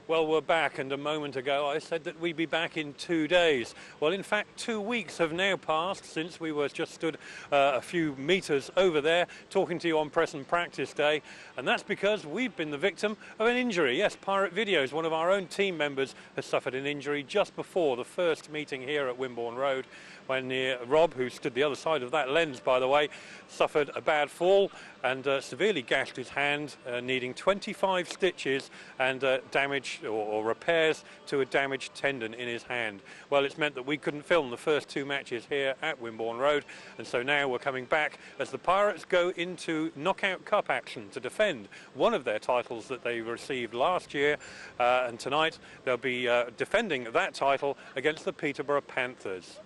Well, we're back, and a moment ago I said that we'd be back in 2 days. Well, in fact, 2 weeks have now passed since we were just stood a few metres over there talking to you on Press and Practice Day, and that's because we've been the victim of an injury. Yes, Pirate Videos, one of our own team members, has suffered an injury just before the first meeting here at Wimborne Road, when Rob, who stood the other side of that lens, by the way, suffered a bad fall and severely gashed his hand, needing 25 stitches and damage or repairs to a damaged tendon in his hand. Well, it's meant that we couldn't film the first 2 matches here at Wimborne Road, and so now we're coming back as the Pirates go into Knockout Cup action to defend one of their titles that they received last year, and tonight they'll be defending that title against the Peterborough Panthers.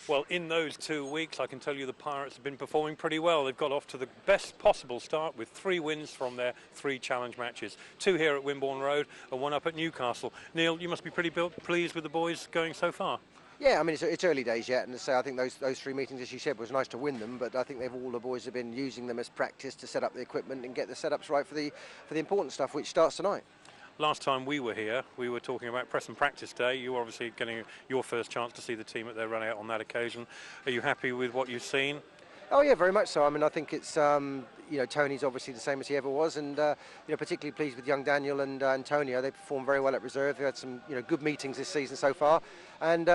Well, in those 2 weeks, I can tell you the Pirates have been performing pretty well. They've got off to the best possible start with 3 wins from their 3 challenge matches. 2 here at Wimborne Road and 1 up at Newcastle. Neil, you must be pretty pleased with the boys going so far. Yeah, I mean, it's early days yet, and so I think those 3 meetings, as you said, was nice to win them, but I think all the boys have been using them as practice to set up the equipment and get the setups right for the important stuff, which starts tonight. Last time we were here, we were talking about Press and Practice Day. You were obviously getting your first chance to see the team at their run out on that occasion. Are you happy with what you've seen? Oh yeah, very much so. I mean, I think it's you know, Tony's obviously the same as he ever was, and you know, particularly pleased with young Daniel and Antonio. They performed very well at reserve. They had some good meetings this season so far, and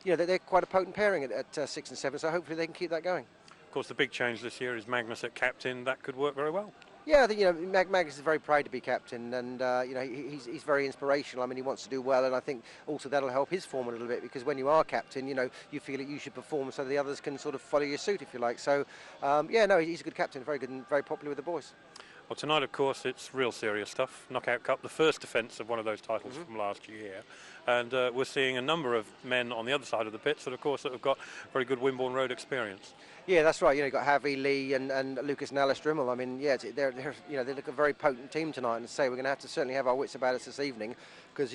you know, they're quite a potent pairing at 6 and 7. So hopefully they can keep that going. Of course, the big change this year is Magnus at captain. That could work very well. Yeah, I think Magnus is very proud to be captain, and he's very inspirational. I mean, he wants to do well, and I think also that'll help his form a little bit, because when you are captain, you feel that you should perform so the others can sort of follow your suit, if you like. So yeah, no, he's a good captain, very good and very popular with the boys. Well, tonight, of course, it's real serious stuff. Knockout Cup, the first defence of one of those titles from last year. And we're seeing a number of men on the other side of the pitch that, of course, that have got very good Wimborne Road experience. Yeah, that's right. You've got Harvey, Lee and Lukas and Nigel Leahy. I mean, yeah, they look a very potent team tonight. And say we're going to have to certainly have our wits about us this evening, because,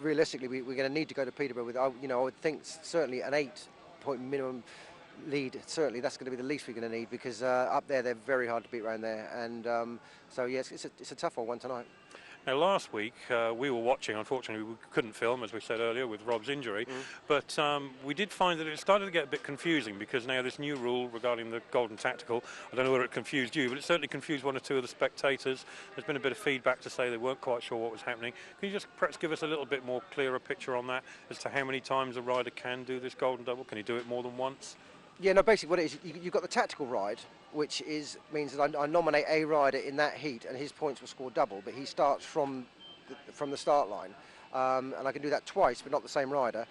realistically, we're going to need to go to Peterborough with, I would think certainly an 8-point minimum lead. Certainly that's going to be the least we're going to need, because up there they're very hard to beat around there, and so yes, it's a tough one tonight. Now, last week we were watching. Unfortunately, we couldn't film, as we said earlier, with Rob's injury, but we did find that it started to get a bit confusing, because now this new rule regarding the golden tactical, I don't know whether it confused you, but it certainly confused 1 or 2 of the spectators. There's been a bit of feedback to say they weren't quite sure what was happening. Can you just perhaps give us a little bit more clearer picture on that, as to how many times a rider can do this golden double? Can he do it more than once? Yeah, no, basically what it is, you've got the tactical ride, which means that I nominate a rider in that heat, and his points will score double, but he starts from the start line. And I can do that twice, but not the same rider.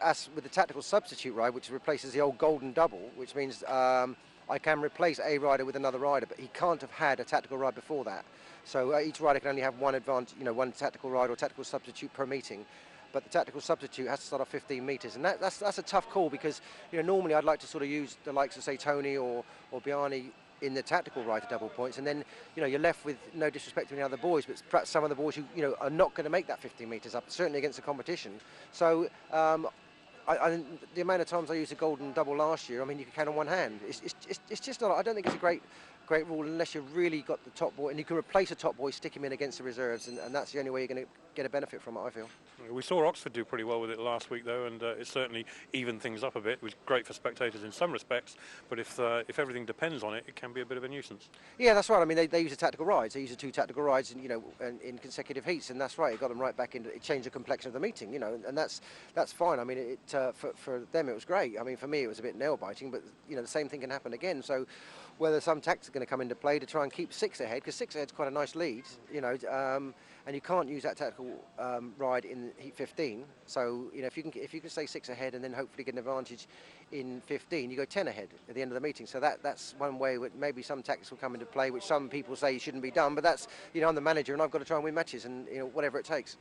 As with the tactical substitute ride, which replaces the old golden double, which means I can replace a rider with another rider, but he can't have had a tactical ride before that. So each rider can only have one advantage, one tactical ride or tactical substitute per meeting. But the tactical substitute has to start off 15 metres, and that's a tough call, because normally I'd like to sort of use the likes of, say, Tony or Bjarne in the tactical ride to double points, and then you're left with, no disrespect to any other boys, but perhaps some of the boys who are not going to make that 15 metres up, certainly against the competition. So the amount of times I used a golden double last year, I mean, you can count on one hand. It's just not. I don't think it's a great rule unless you've really got the top boy, and you can replace a top boy, stick him in against the reserves, and that's the only way you're going to get a benefit from it, I feel. We saw Oxford do pretty well with it last week, though, and it certainly evened things up a bit. It was great for spectators in some respects, but if everything depends on it, it can be a bit of a nuisance. Yeah, that's right. I mean, they use the tactical rides. They use the 2 tactical rides, in consecutive heats, and that's right. It got them right back into. It changed the complexion of the meeting, and that's fine. I mean, for them it was great. I mean, for me it was a bit nail biting, but the same thing can happen again. So whether some tactics are going to come into play to try and keep 6 ahead, because 6 ahead is quite a nice lead, and you can't use that tactical ride in heat 15. So if you can stay 6 ahead and then hopefully get an advantage in 15, you go 10 ahead at the end of the meeting. So that's one way that maybe some tactics will come into play, which some people say shouldn't be done. But that's I'm the manager and I've got to try and win matches, and whatever it takes.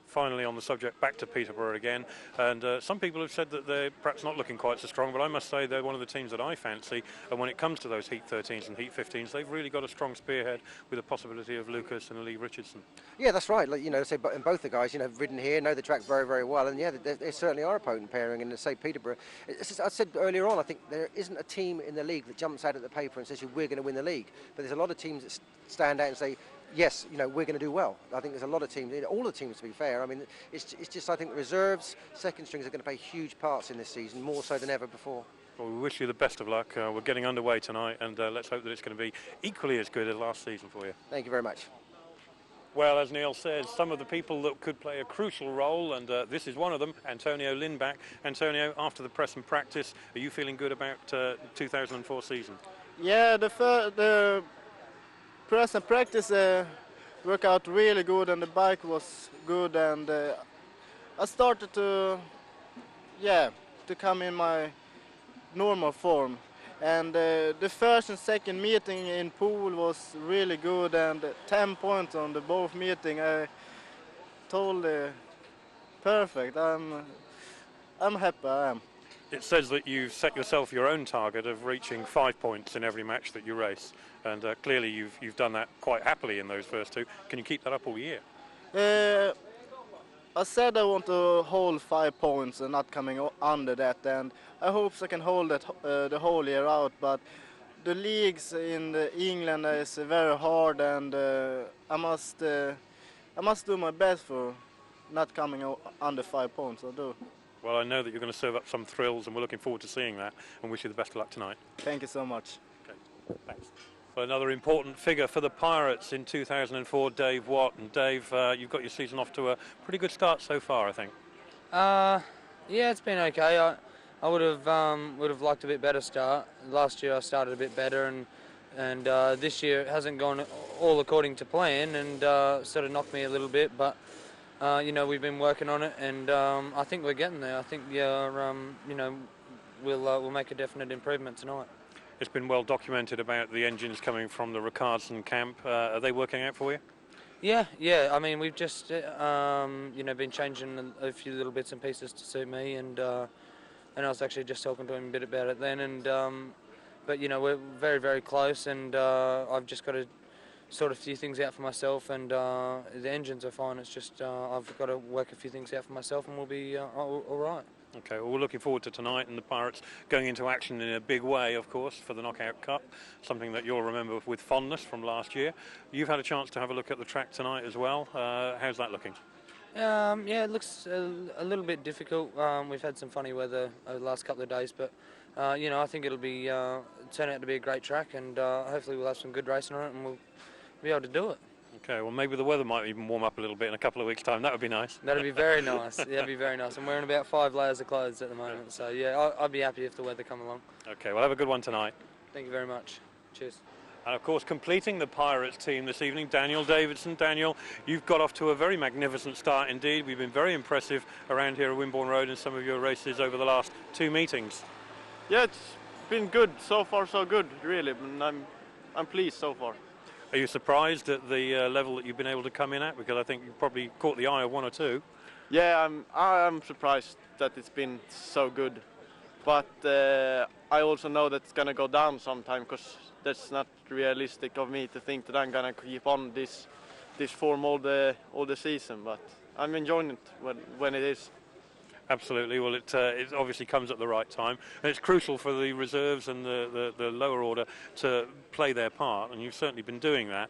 Finally, on the subject, back to Peterborough again, and some people have said that they're perhaps not looking quite so strong, but I must say they're one of the teams that I fancy, and when it comes to those Heat 13s and Heat 15s, they've really got a strong spearhead with the possibility of Lukas and Lee Richardson. Yeah, that's right. Like, say, and both the guys, have ridden here, know the track very, very well, and yeah, they certainly are a potent pairing, and say Peterborough, I said earlier on, I think there isn't a team in the league that jumps out at the paper and says, we're going to win the league, but there's a lot of teams that stand out and say, yes, you know, we're going to do well. I think there's a lot of teams, all the teams to be fair. I mean, it's just I think the reserves, second strings are going to play huge parts in this season, more so than ever before. Well, we wish you the best of luck. We're getting underway tonight, and let's hope that it's going to be equally as good as last season for you. Thank you very much. Well, as Neil says, some of the people that could play a crucial role, and this is one of them, Antonio Lindback. Antonio, after the press and practice, are you feeling good about 2004 season? Yeah, the press and practice worked out really good, and the bike was good, and I started to come in my normal form. And the first and second meeting in Poole was really good, and 10 points on the both meeting. I told perfect. I'm happy. I am. It says that you've set yourself your own target of reaching 5 points in every match that you race, and clearly you've done that quite happily in those first two. Can you keep that up all year? I said I want to hold 5 points and not coming under that, and I hope I can hold that the whole year out. But the leagues in England is very hard, and I must do my best for not coming under 5 points. I do. Well, I know that you're going to serve up some thrills, and we're looking forward to seeing that, and wish you the best of luck tonight. Thank you so much. Okay, thanks. Well, another important figure for the Pirates in 2004, Dave Watt. And Dave, you've got your season off to a pretty good start so far, I think. Yeah, it's been okay. I would have liked a bit better start. Last year I started a bit better, and this year it hasn't gone all according to plan, and sort of knocked me a little bit. But you know, we've been working on it, and I think we're getting there. I think you know, we'll make a definite improvement tonight. It's been well documented about the engines coming from the Rickardsson camp. Are they working out for you? Yeah. I mean, we've just you know, been changing a few little bits and pieces to suit me, and I was actually just talking to him a bit about it then. And but you know, we're very, very close, and I've just got to sort a few things out for myself, and the engines are fine. It's just I've got to work a few things out for myself, and we'll be all right. Okay, well, we're looking forward to tonight, and the Pirates going into action in a big way, of course, for the Knockout Cup, something that you'll remember with fondness from last year. You've had a chance to have a look at the track tonight as well. How's that looking? Yeah, it looks a little bit difficult. We've had some funny weather over the last couple of days, but you know, I think it'll be turn out to be a great track, and hopefully we'll have some good racing on it, and we'll be able to do it. Okay, well, maybe the weather might even warm up a little bit in a couple of weeks' time. That would be nice. That'd be very nice. Yeah, that'd be very nice. I'm wearing about 5 layers of clothes at the moment, so yeah, I'd be happy if the weather come along. Okay, well, have a good one tonight. Thank you very much. Cheers. And of course, completing the Pirates team this evening, Daniel Davidsson. Daniel, you've got off to a very magnificent start indeed. We've been very impressive around here at Wimborne Road in some of your races over the last 2 meetings. Yeah, it's been good. So far, so good, really. And I'm pleased so far. Are you surprised at the level that you've been able to come in at? Because I think you probably caught the eye of 1 or 2. Yeah, I'm surprised that it's been so good. But I also know that it's going to go down sometime, because that's not realistic of me to think that I'm going to keep on this form all the season. But I'm enjoying it when it is. Absolutely. Well, it obviously comes at the right time, and it's crucial for the reserves and the lower order to play their part, and you've certainly been doing that.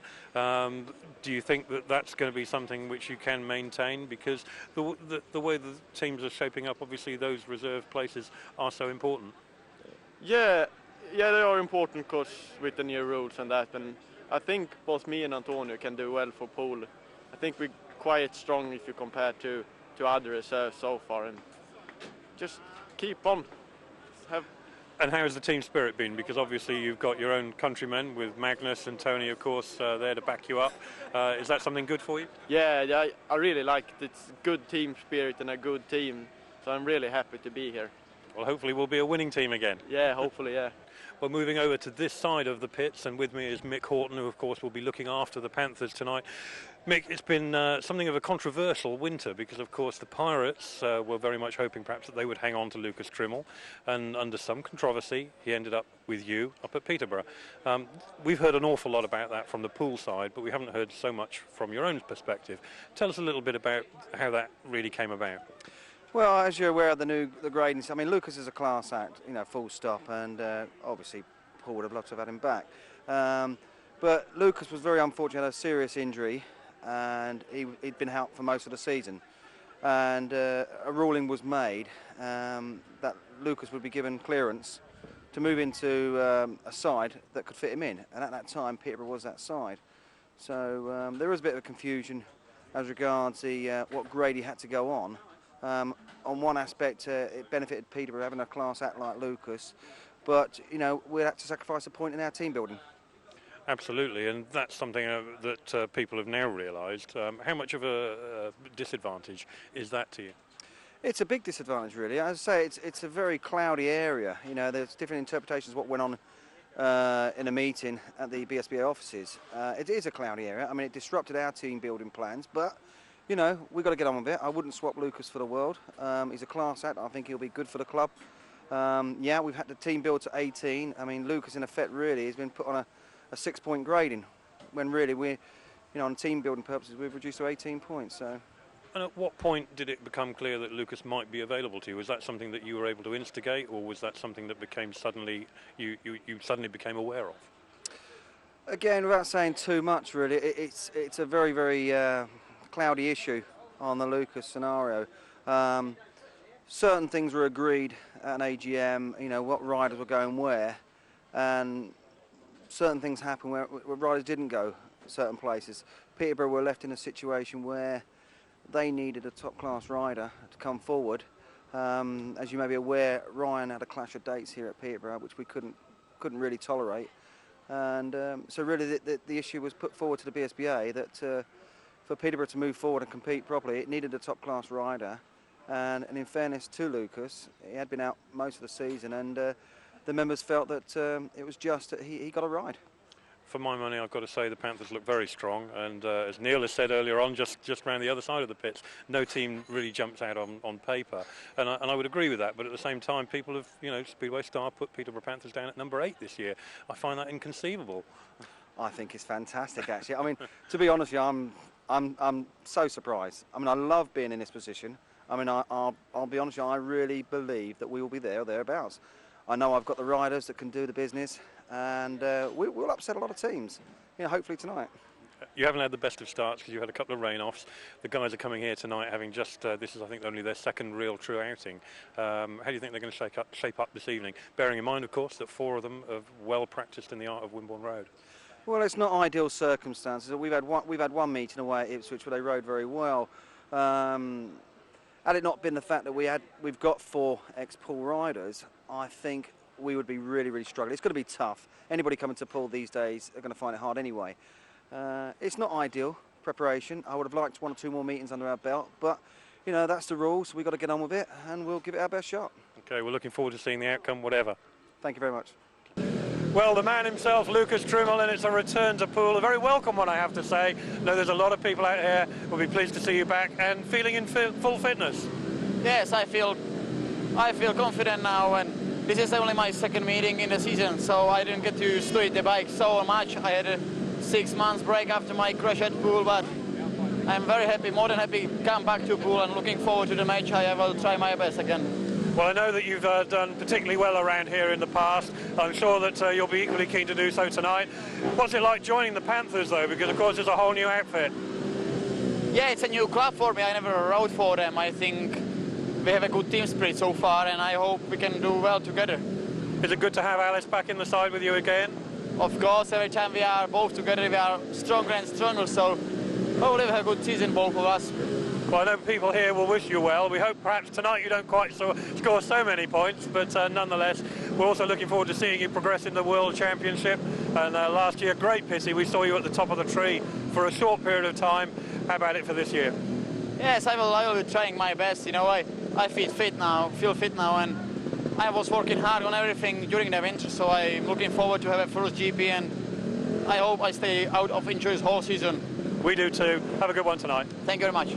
Do you think that that's going to be something which you can maintain? Because the way the teams are shaping up, obviously those reserve places are so important. Yeah, they are important, because with the new rules and that, and I think both me and Antonio can do well for Poole. I think we're quite strong if you compare to other reserves so far, and just keep on. And how has the team spirit been? Because obviously you've got your own countrymen with Magnus and Tony, of course, there to back you up. Is that something good for you? Yeah, I really like it. It's good team spirit and a good team, so I'm really happy to be here. Well, hopefully we'll be a winning team again. Yeah, hopefully, yeah. Well, moving over to this side of the pits, and with me is Mick Horton, who of course will be looking after the Panthers tonight. Mick, it's been something of a controversial winter, because of course the Pirates were very much hoping perhaps that they would hang on to Lukas DRYML, and under some controversy he ended up with you up at Peterborough. We've heard an awful lot about that from the Poole side, but we haven't heard so much from your own perspective. Tell us a little bit about how that really came about. Well, as you're aware of the grading, I mean, Lukas is a class act, you know, full stop, and obviously Poole would have loved to have had him back. But Lukas was very unfortunate, had a serious injury, and he'd been out for most of the season. And a ruling was made that Lukas would be given clearance to move into a side that could fit him in. And at that time, Peterborough was that side. So there was a bit of confusion as regards what grade he had to go on. On one aspect, it benefited Peterborough having a class act like Lukas, but you know, we had to sacrifice a point in our team building. Absolutely, and that's something that people have now realised. How much of a disadvantage is that to you? It's a big disadvantage, really. As I say, it's a very cloudy area. You know, there's different interpretations of what went on in a meeting at the BSBA offices. It is a cloudy area. I mean, it disrupted our team building plans, but you know, we've got to get on with it. I wouldn't swap Lukas for the world. He's a class act. I think he'll be good for the club. Yeah, we've had the team build to 18. I mean, Lukas, in effect, really has been put on a 6-point grading, when really we, you know, on team building purposes, we've reduced to 18 points. So. And at what point did it become clear that Lukas might be available to you? Was that something that you were able to instigate, or was that something that became suddenly you suddenly became aware of? Again, without saying too much, really, it's a very, very cloudy issue on the Lukas scenario. Certain things were agreed at an AGM, you know, what riders were going where, and certain things happened where riders didn't go certain places. Peterborough were left in a situation where they needed a top-class rider to come forward. As you may be aware, Ryan had a clash of dates here at Peterborough, which we couldn't really tolerate. And so really the issue was put forward to the BSBA that for Peterborough to move forward and compete properly, it needed a top-class rider. And in fairness to Lukas, he had been out most of the season, and the members felt that it was just that he got a ride. For my money, I've got to say the Panthers look very strong, and as Neil has said earlier on, just round the other side of the pits, no team really jumps out on paper, and I would agree with that. But at the same time, people have, you know, Speedway Star put Peterborough Panthers down at number 8 this year. I find that inconceivable. I think it's fantastic, actually. I mean, to be honest with you, I'm so surprised. I mean, I love being in this position. I mean, I'll be honest with you, I really believe that we will be there or thereabouts. I know I've got the riders that can do the business, and we'll upset a lot of teams, you know, hopefully tonight. You haven't had the best of starts because you had a couple of rain-offs. The guys are coming here tonight having just, this is I think only their second real true outing. How do you think they're going to shape up this evening? Bearing in mind, of course, that 4 of them have well practised in the art of Wimborne Road. Well, it's not ideal circumstances. We've had one meeting away at Ipswich where they rode very well. Had it not been the fact that we've got 4 ex-Poole riders, I think we would be really struggling. It's going to be tough. Anybody coming to Poole these days are going to find it hard anyway. It's not ideal preparation. I would have liked 1 or 2 more meetings under our belt, but you know, that's the rules, so we've got to get on with it, and we'll give it our best shot. Okay, we're looking forward to seeing the outcome, whatever. Thank you very much. Well, the man himself, Lukas DRYML, and it's a return to Poole. A very welcome one, I have to say. I know there's a lot of people out here who will be pleased to see you back and feeling in full fitness. Yes, I feel confident now, and this is only my 2nd meeting in the season, so I didn't get to study the bike so much. I had a 6 months break after my crash at Poole, but I'm very happy, more than happy to come back to Poole and looking forward to the match. I will try my best again. Well, I know that you've done particularly well around here in the past. I'm sure that you'll be equally keen to do so tonight. What's it like joining the Panthers, though? Because, of course, it's a whole new outfit. Yeah, it's a new club for me. I never rode for them. I think we have a good team spirit so far, and I hope we can do well together. Is it good to have Alice back in the side with you again? Of course, every time we are both together, we are stronger and stronger, so hopefully we have a good season, both of us. Well, I know people here will wish you well. We hope perhaps tonight you don't quite score so many points, but nonetheless, we're also looking forward to seeing you progress in the World Championship. And last year, great pity, we saw you at the top of the tree for a short period of time. How about it for this year? Yes, I will be trying my best. You know, I feel fit now, and I was working hard on everything during the winter, so I'm looking forward to have a first GP, and I hope I stay out of injuries whole season. We do too. Have a good one tonight. Thank you very much.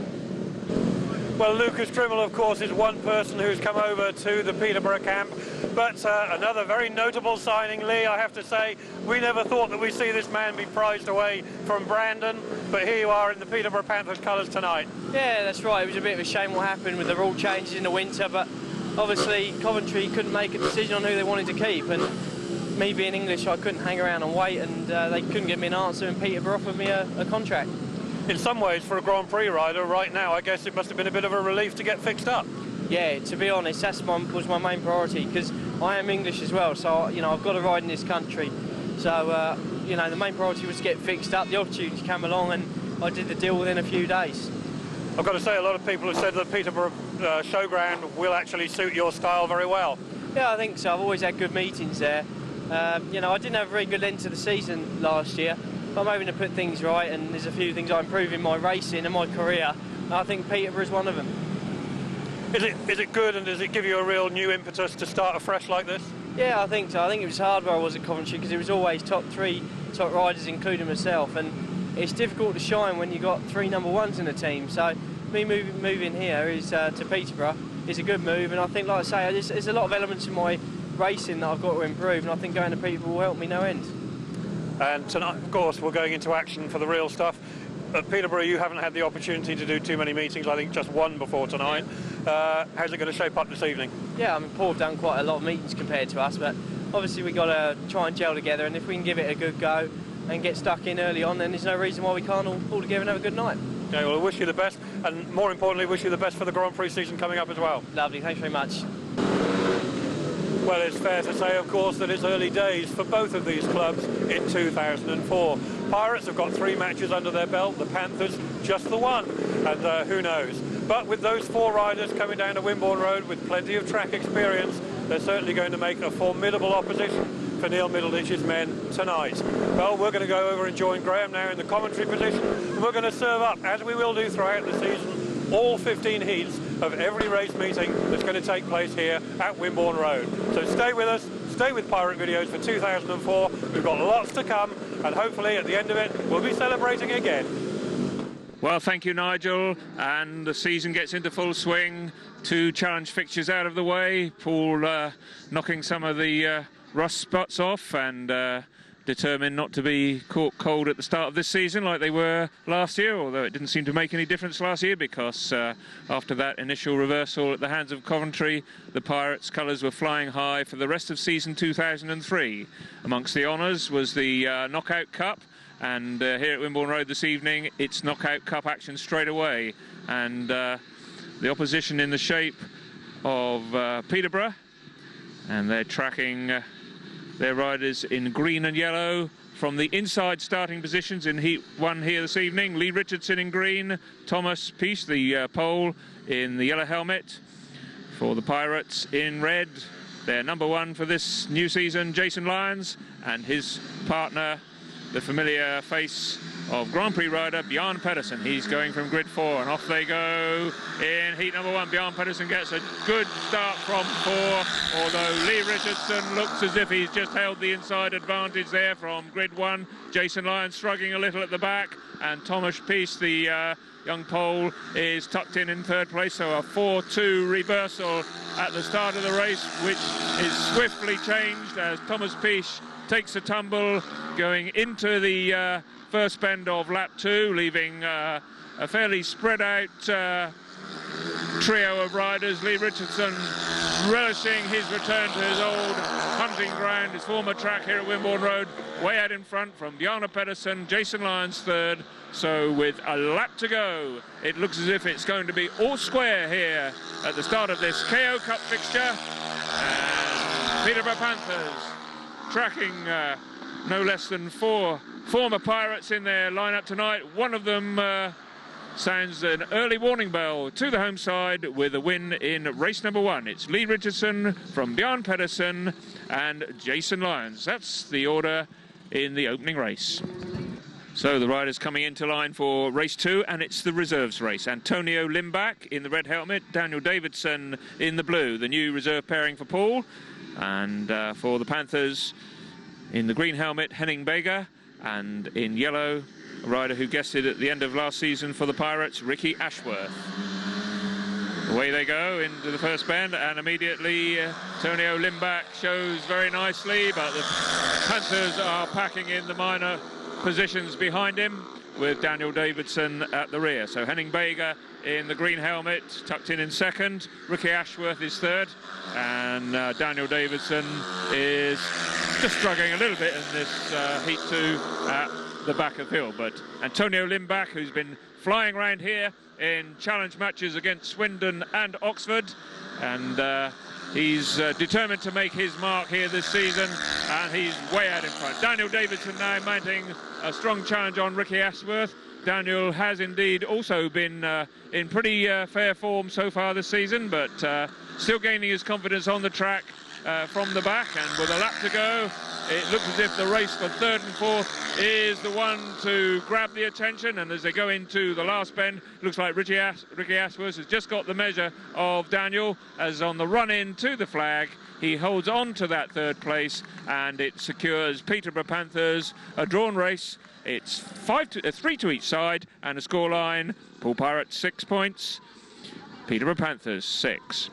Well, Lukas DRYML, of course, is one person who's come over to the Peterborough camp, but another very notable signing, Lee, I have to say. We never thought that we'd see this man be prized away from Brandon, but here you are in the Peterborough Panthers colours tonight. Yeah, that's right. It was a bit of a shame what happened with the rule changes in the winter, but obviously Coventry couldn't make a decision on who they wanted to keep, and me being English, I couldn't hang around and wait, and they couldn't give me an answer, and Peterborough offered me a contract. In some ways, for a Grand Prix rider right now, I guess it must have been a bit of a relief to get fixed up. Yeah, to be honest, was my main priority, because I am English as well, so you know, I've got to ride in this country. So you know, the main priority was to get fixed up. The opportunity came along, and I did the deal within a few days. I've got to say, a lot of people have said that Peterborough Showground will actually suit your style very well. Yeah, I think so. I've always had good meetings there. You know, I didn't have a very good end to the season last year, but I'm hoping to put things right, and there's a few things I improve in my racing and my career, and I think Peterborough is one of them. Is it good, and does it give you a real new impetus to start afresh like this? Yeah, I think so. I think it was hard where I was at Coventry, because it was always top riders, including myself, and it's difficult to shine when you've got 3 number ones in the team. So me moving here is to Peterborough is a good move, and I think, like I say, there's a lot of elements in my racing that I've got to improve, and I think going to Peterborough will help me no end. And tonight, of course, we're going into action for the real stuff. At Peterborough, you haven't had the opportunity to do too many meetings, I think just one before tonight. How's it going to shape up this evening? Yeah, I mean, Paul have done quite a lot of meetings compared to us, but obviously we've got to try and gel together, and if we can give it a good go and get stuck in early on, then there's no reason why we can't all pull together and have a good night. Okay, well, I wish you the best, and more importantly, wish you the best for the Grand Prix season coming up as well. Lovely, thanks very much. Well, it's fair to say, of course, that it's early days for both of these clubs in 2004. Pirates have got 3 matches under their belt, the Panthers just the 1, and who knows. But with those 4 riders coming down to Wimborne Road with plenty of track experience, they're certainly going to make a formidable opposition for Neil Middleditch's men tonight. Well, we're going to go over and join Graham now in the commentary position, and we're going to serve up, as we will do throughout the season, all 15 heats of every race meeting that's going to take place here at Wimborne Road. So stay with us, stay with Pirate Videos for 2004. We've got lots to come, and hopefully at the end of it, we'll be celebrating again. Well, thank you, Nigel, and the season gets into full swing. 2 challenge fixtures out of the way. Poole knocking some of the rust spots off, and determined not to be caught cold at the start of this season like they were last year, although it didn't seem to make any difference last year, because after that initial reversal at the hands of Coventry, the Pirates' colours were flying high for the rest of season 2003. Amongst the honours was the Knockout Cup, and here at Wimborne Road this evening, it's Knockout Cup action straight away, and the opposition in the shape of Peterborough, and they're tracking their riders in green and yellow from the inside starting positions in Heat 1 here this evening. Lee Richardson in green, Thomas Peace, the pole, in the yellow helmet. For the Pirates in red, their number 1 for this new season, Jason Lyons, and his partner, the familiar face of Grand Prix rider Bjarne PEDERSEN. He's going from grid 4, and off they go in heat number 1. Bjarne PEDERSEN gets a good start from 4, although Lee Richardson looks as if he's just held the inside advantage there from grid 1. Jason Lyons struggling a little at the back, and Thomas Peace, the young pole, is tucked in 3rd place, so a 4-2 reversal at the start of the race, which is swiftly changed as Thomas Peace takes a tumble going into the first bend of lap 2, leaving a fairly spread out trio of riders. Lee Richardson relishing his return to his old hunting ground, his former track here at Wimborne Road, way out in front from Bjarne PEDERSEN, Jason Lyons 3rd. So with a lap to go, it looks as if it's going to be all square here at the start of this KO Cup fixture. And Peterborough Panthers tracking no less than 4 former Pirates in their lineup tonight. One of them sounds an early warning bell to the home side with a win in race number 1. It's Lee Richardson from Bjarne PEDERSEN and Jason Lyons. That's the order in the opening race. So the riders coming into line for race 2, and it's the reserves race. Antonio Lindback in the red helmet, Daniel Davidsson in the blue, the new reserve pairing for Poole. And for the Panthers, in the green helmet, Henning BAGER, and in yellow, a rider who guessed it at the end of last season for the Pirates, Ricky ASHWORTH. Away they go into the first bend, and immediately Antonio Lindback shows very nicely, but the Panthers are packing in the minor positions behind him. with Daniel Davidsson at the rear. So Henning BAGER in the green helmet, tucked in second. Ricky ASHWORTH is third, and Daniel Davidsson is just struggling a little bit in this Heat 2 at the back of hill. But Antonio Lindback, who's been flying around here in challenge matches against Swindon and Oxford, and he's determined to make his mark here this season, and he's way out in front. Daniel Davidsson now mounting a strong challenge on Ricky ASHWORTH. Daniel has indeed also been in pretty fair form so far this season, but still gaining his confidence on the track from the back, and with a lap to go, it looks as if the race for third and fourth is the one to grab the attention. And as they go into the last bend, looks like Ricky ASHWORTH has just got the measure of Daniel, as on the run-in to the flag, he holds on to that third place, and it secures Peterborough Panthers a drawn race. It's 3 to each side, and a scoreline: Poole Pirates 6 points, Peterborough Panthers 6.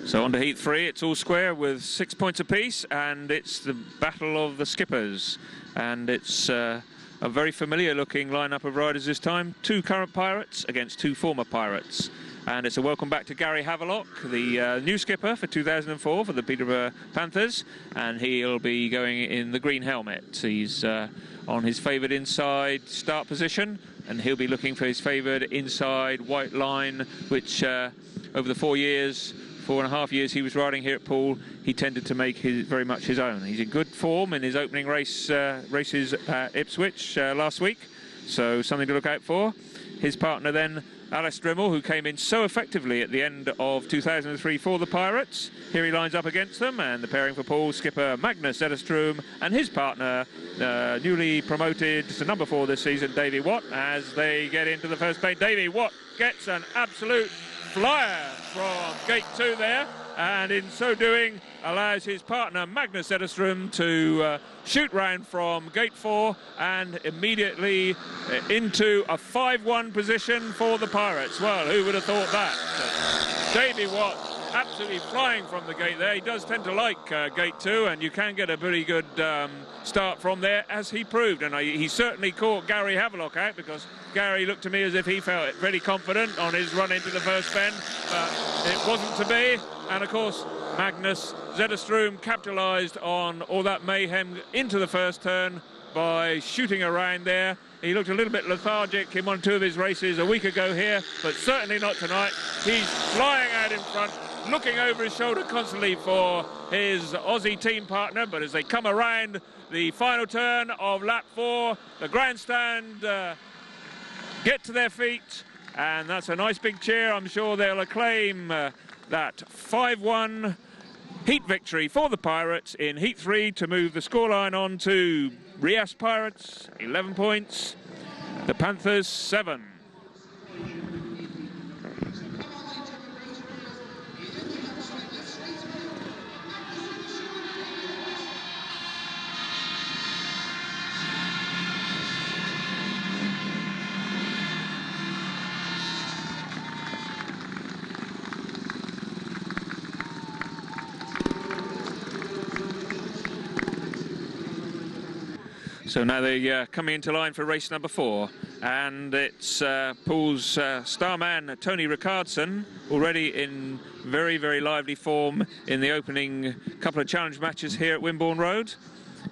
So on to Heat 3, it's all square with 6 points apiece, and it's the battle of the skippers. And it's a very familiar looking lineup of riders this time. 2 current Pirates against 2 former Pirates. And it's a welcome back to Gary Havelock, the new skipper for 2004 for the Peterborough Panthers, and he'll be going in the green helmet. He's on his favoured inside start position, and he'll be looking for his favoured inside white line, which over the 4.5 years he was riding here at Poole, he tended to make very much his own. He's in good form in his opening races at Ipswich last week, so something to look out for. His partner then, Lukas DRYML, who came in so effectively at the end of 2003 for the Pirates. Here he lines up against them, and the pairing for Poole, skipper Magnus ZETTERSTROM and his partner, newly promoted to number 4 this season, Davey WATT, as they get into the first plane. Davey WATT gets an absolute flyer from gate 2 there, and in so doing allows his partner Magnus ZETTERSTROM to shoot round from gate 4 and immediately into a 5-1 position for the Pirates. Well, who would have thought that? Davey WATT absolutely flying from the gate there. He does tend to like gate 2, and you can get a pretty good start from there, as he proved. And he certainly caught Gary Havelock out, because Gary looked to me as if he felt very confident on his run into the first bend, but it wasn't to be. And of course, Magnus ZETTERSTROM capitalised on all that mayhem into the first turn by shooting around there. He looked a little bit lethargic in 1 or 2 of his races a week ago here, but certainly not tonight. He's flying out in front, looking over his shoulder constantly for his Aussie team partner, but as they come around the final turn of lap 4, the grandstand get to their feet, and that's a nice big cheer. I'm sure they'll acclaim that 5-1 Heat victory for the Pirates in Heat 3 to move the scoreline on to Rias Pirates 11 points, the Panthers 7. So now they coming into line for race number 4, and it's Poole's starman Tony Rickardsson, already in very, very lively form in the opening couple of challenge matches here at Wimborne Road.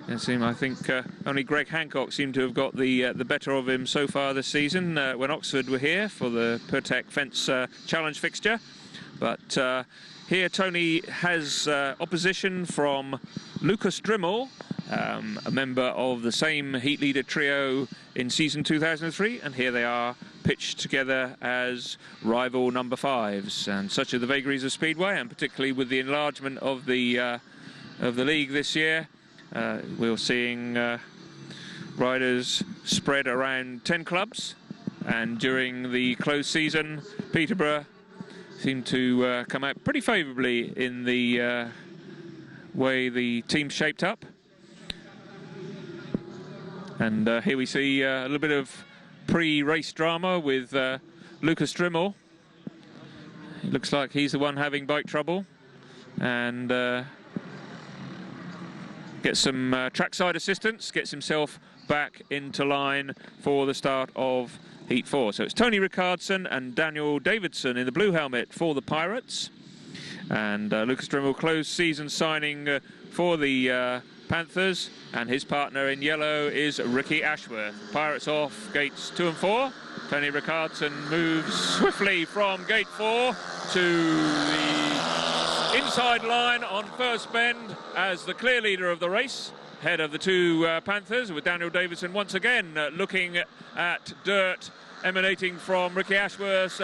I think only Greg Hancock seemed to have got the better of him so far this season when Oxford were here for the Pertec Fence challenge fixture. But here Tony has opposition from Lukas DRYML, a member of the same heat leader trio in season 2003, and here they are pitched together as rival number 5s. And such are the vagaries of Speedway, and particularly with the enlargement of the league this year, we're seeing riders spread around 10 clubs, and during the closed season, Peterborough seemed to come out pretty favourably in the way the team shaped up. And here we see a little bit of pre-race drama with Lukas DRYML. It looks like he's the one having bike trouble, and gets some trackside assistance, gets himself back into line for the start of Heat 4. So it's Tony Rickardsson and Daniel Davidsson in the blue helmet for the Pirates. And Lukas DRYML closed season signing for the Panthers, and his partner in yellow is Ricky Ashworth. Pirates off gates 2 and 4. Tony Rickardsson moves swiftly from gate 4 to the inside line on first bend as the clear leader of the race, head of the two Panthers, with Daniel Davidsson once again looking at dirt emanating from Ricky Ashworth's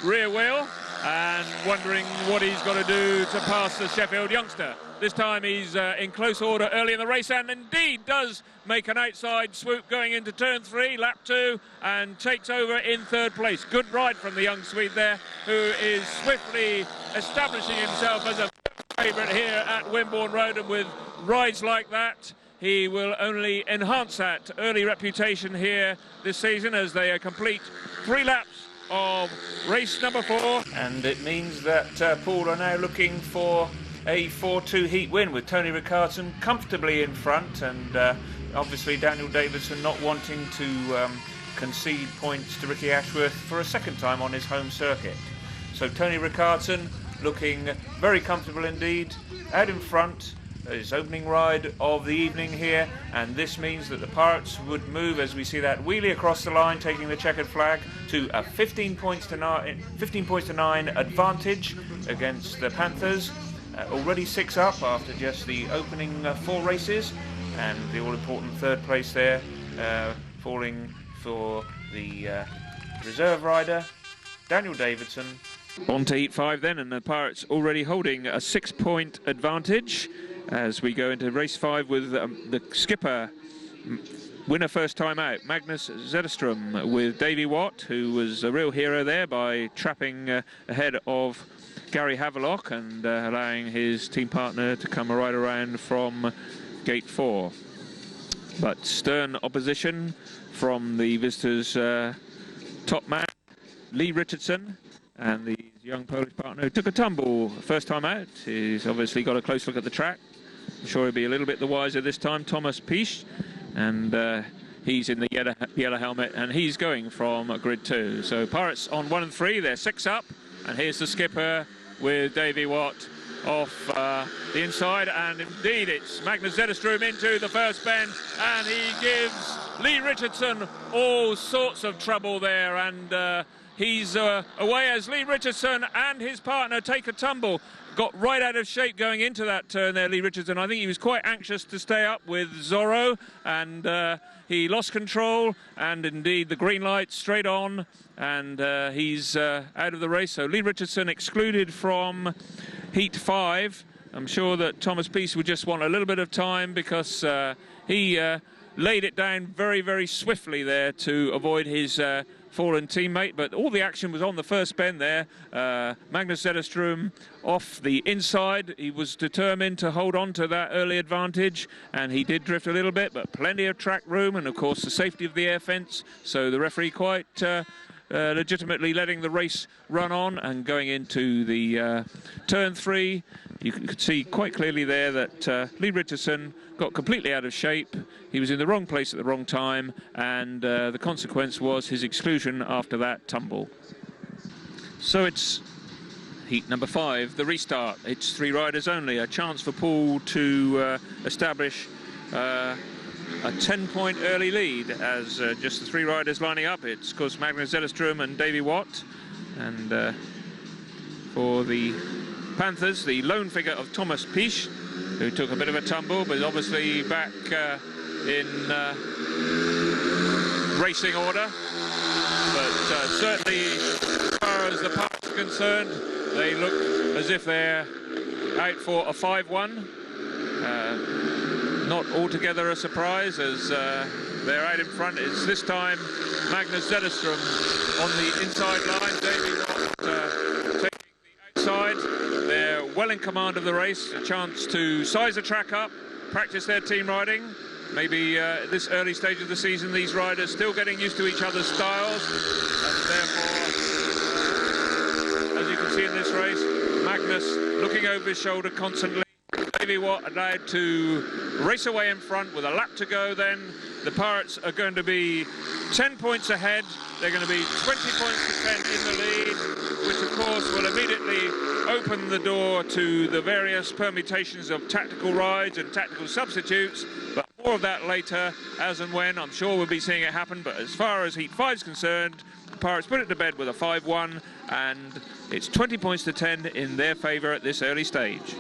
rear wheel and wondering what he's got to do to pass the Sheffield youngster. This time he's in close order early in the race, and indeed does make an outside swoop going into turn 3, lap 2, and takes over in 3rd place. Good ride from the young Swede there, who is swiftly establishing himself as a favourite here at Wimborne Road, and with rides like that, he will only enhance that early reputation here this season as they complete 3 laps of race number 4. And it means that Poole are now looking for a 4-2 heat win, with Tony Rickardsson comfortably in front, and obviously Daniel Davidsson not wanting to concede points to Ricky Ashworth for a second time on his home circuit. So Tony Rickardsson looking very comfortable indeed, out in front, his opening ride of the evening here, and this means that the Pirates would move, as we see that wheelie across the line, taking the checkered flag, to a 15 points to 9 advantage against the Panthers. Already 6 up after just the opening 4 races, and the all-important 3rd place there falling for the reserve rider Daniel Davidsson. On to Heat 5 then, and the Pirates already holding a 6-point advantage as we go into race 5 with the skipper, winner first time out, Magnus ZETTERSTROM, with Davey WATT, who was a real hero there by trapping ahead of Gary Havelock and allowing his team partner to come right around from gate 4. But stern opposition from the visitors' top man, Lee Richardson, and the young Polish partner who took a tumble first time out. He's obviously got a close look at the track. I'm sure he'll be a little bit the wiser this time, Thomas Pisch, and he's in the yellow helmet, and he's going from grid 2. So Pirates on 1 and 3, they're 6 up, and here's the skipper with Davey WATT off the inside, and indeed it's Magnus ZETTERSTROM into the first bend, and he gives Lee Richardson all sorts of trouble there, and he's away as Lee Richardson and his partner take a tumble. Got right out of shape going into that turn there, Lee Richardson. I think he was quite anxious to stay up with Zorro, and he lost control, and indeed the green light straight on, and he's out of the race. So Lee Richardson excluded from Heat 5. I'm sure that Thomas Pisch would just want a little bit of time, because he laid it down very, very swiftly there to avoid his fallen teammate, but all the action was on the first bend there. Magnus ZETTERSTROM off the inside. He was determined to hold on to that early advantage, and he did drift a little bit, but plenty of track room, and of course the safety of the air fence. So the referee quite legitimately letting the race run on, and going into the turn 3, you could see quite clearly there that Lee Richardson got completely out of shape. He was in the wrong place at the wrong time, and the consequence was his exclusion after that tumble. So it's heat number 5, the restart. It's 3 riders only, a chance for Poole to establish a 10-point early lead, as just the 3 riders lining up. It's, of course, Magnus ZETTERSTROM and Davey WATT, and for the Panthers, the lone figure of Thomas Pisch, who took a bit of a tumble, but obviously back in racing order. But certainly, as far as the Pirates are concerned, they look as if they're out for a 5-1. Not altogether a surprise, as they're out in front. Is this time Magnus ZETTERSTROM on the inside line, Davey WATT taking the outside. They're well in command of the race, a chance to size the track up, practice their team riding. Maybe at this early stage of the season, these riders still getting used to each other's styles, and therefore, as you can see in this race, Magnus looking over his shoulder constantly. Davey WATT allowed to race away in front with a lap to go then, the Pirates are going to be 10 points ahead. They're going to be 20 points to 10 in the lead, which of course will immediately open the door to the various permutations of tactical rides and tactical substitutes. But more of that later, as and when. I'm sure we'll be seeing it happen. But as far as Heat 5 is concerned, the Pirates put it to bed with a 5-1, and it's 20 points to 10 in their favour at this early stage.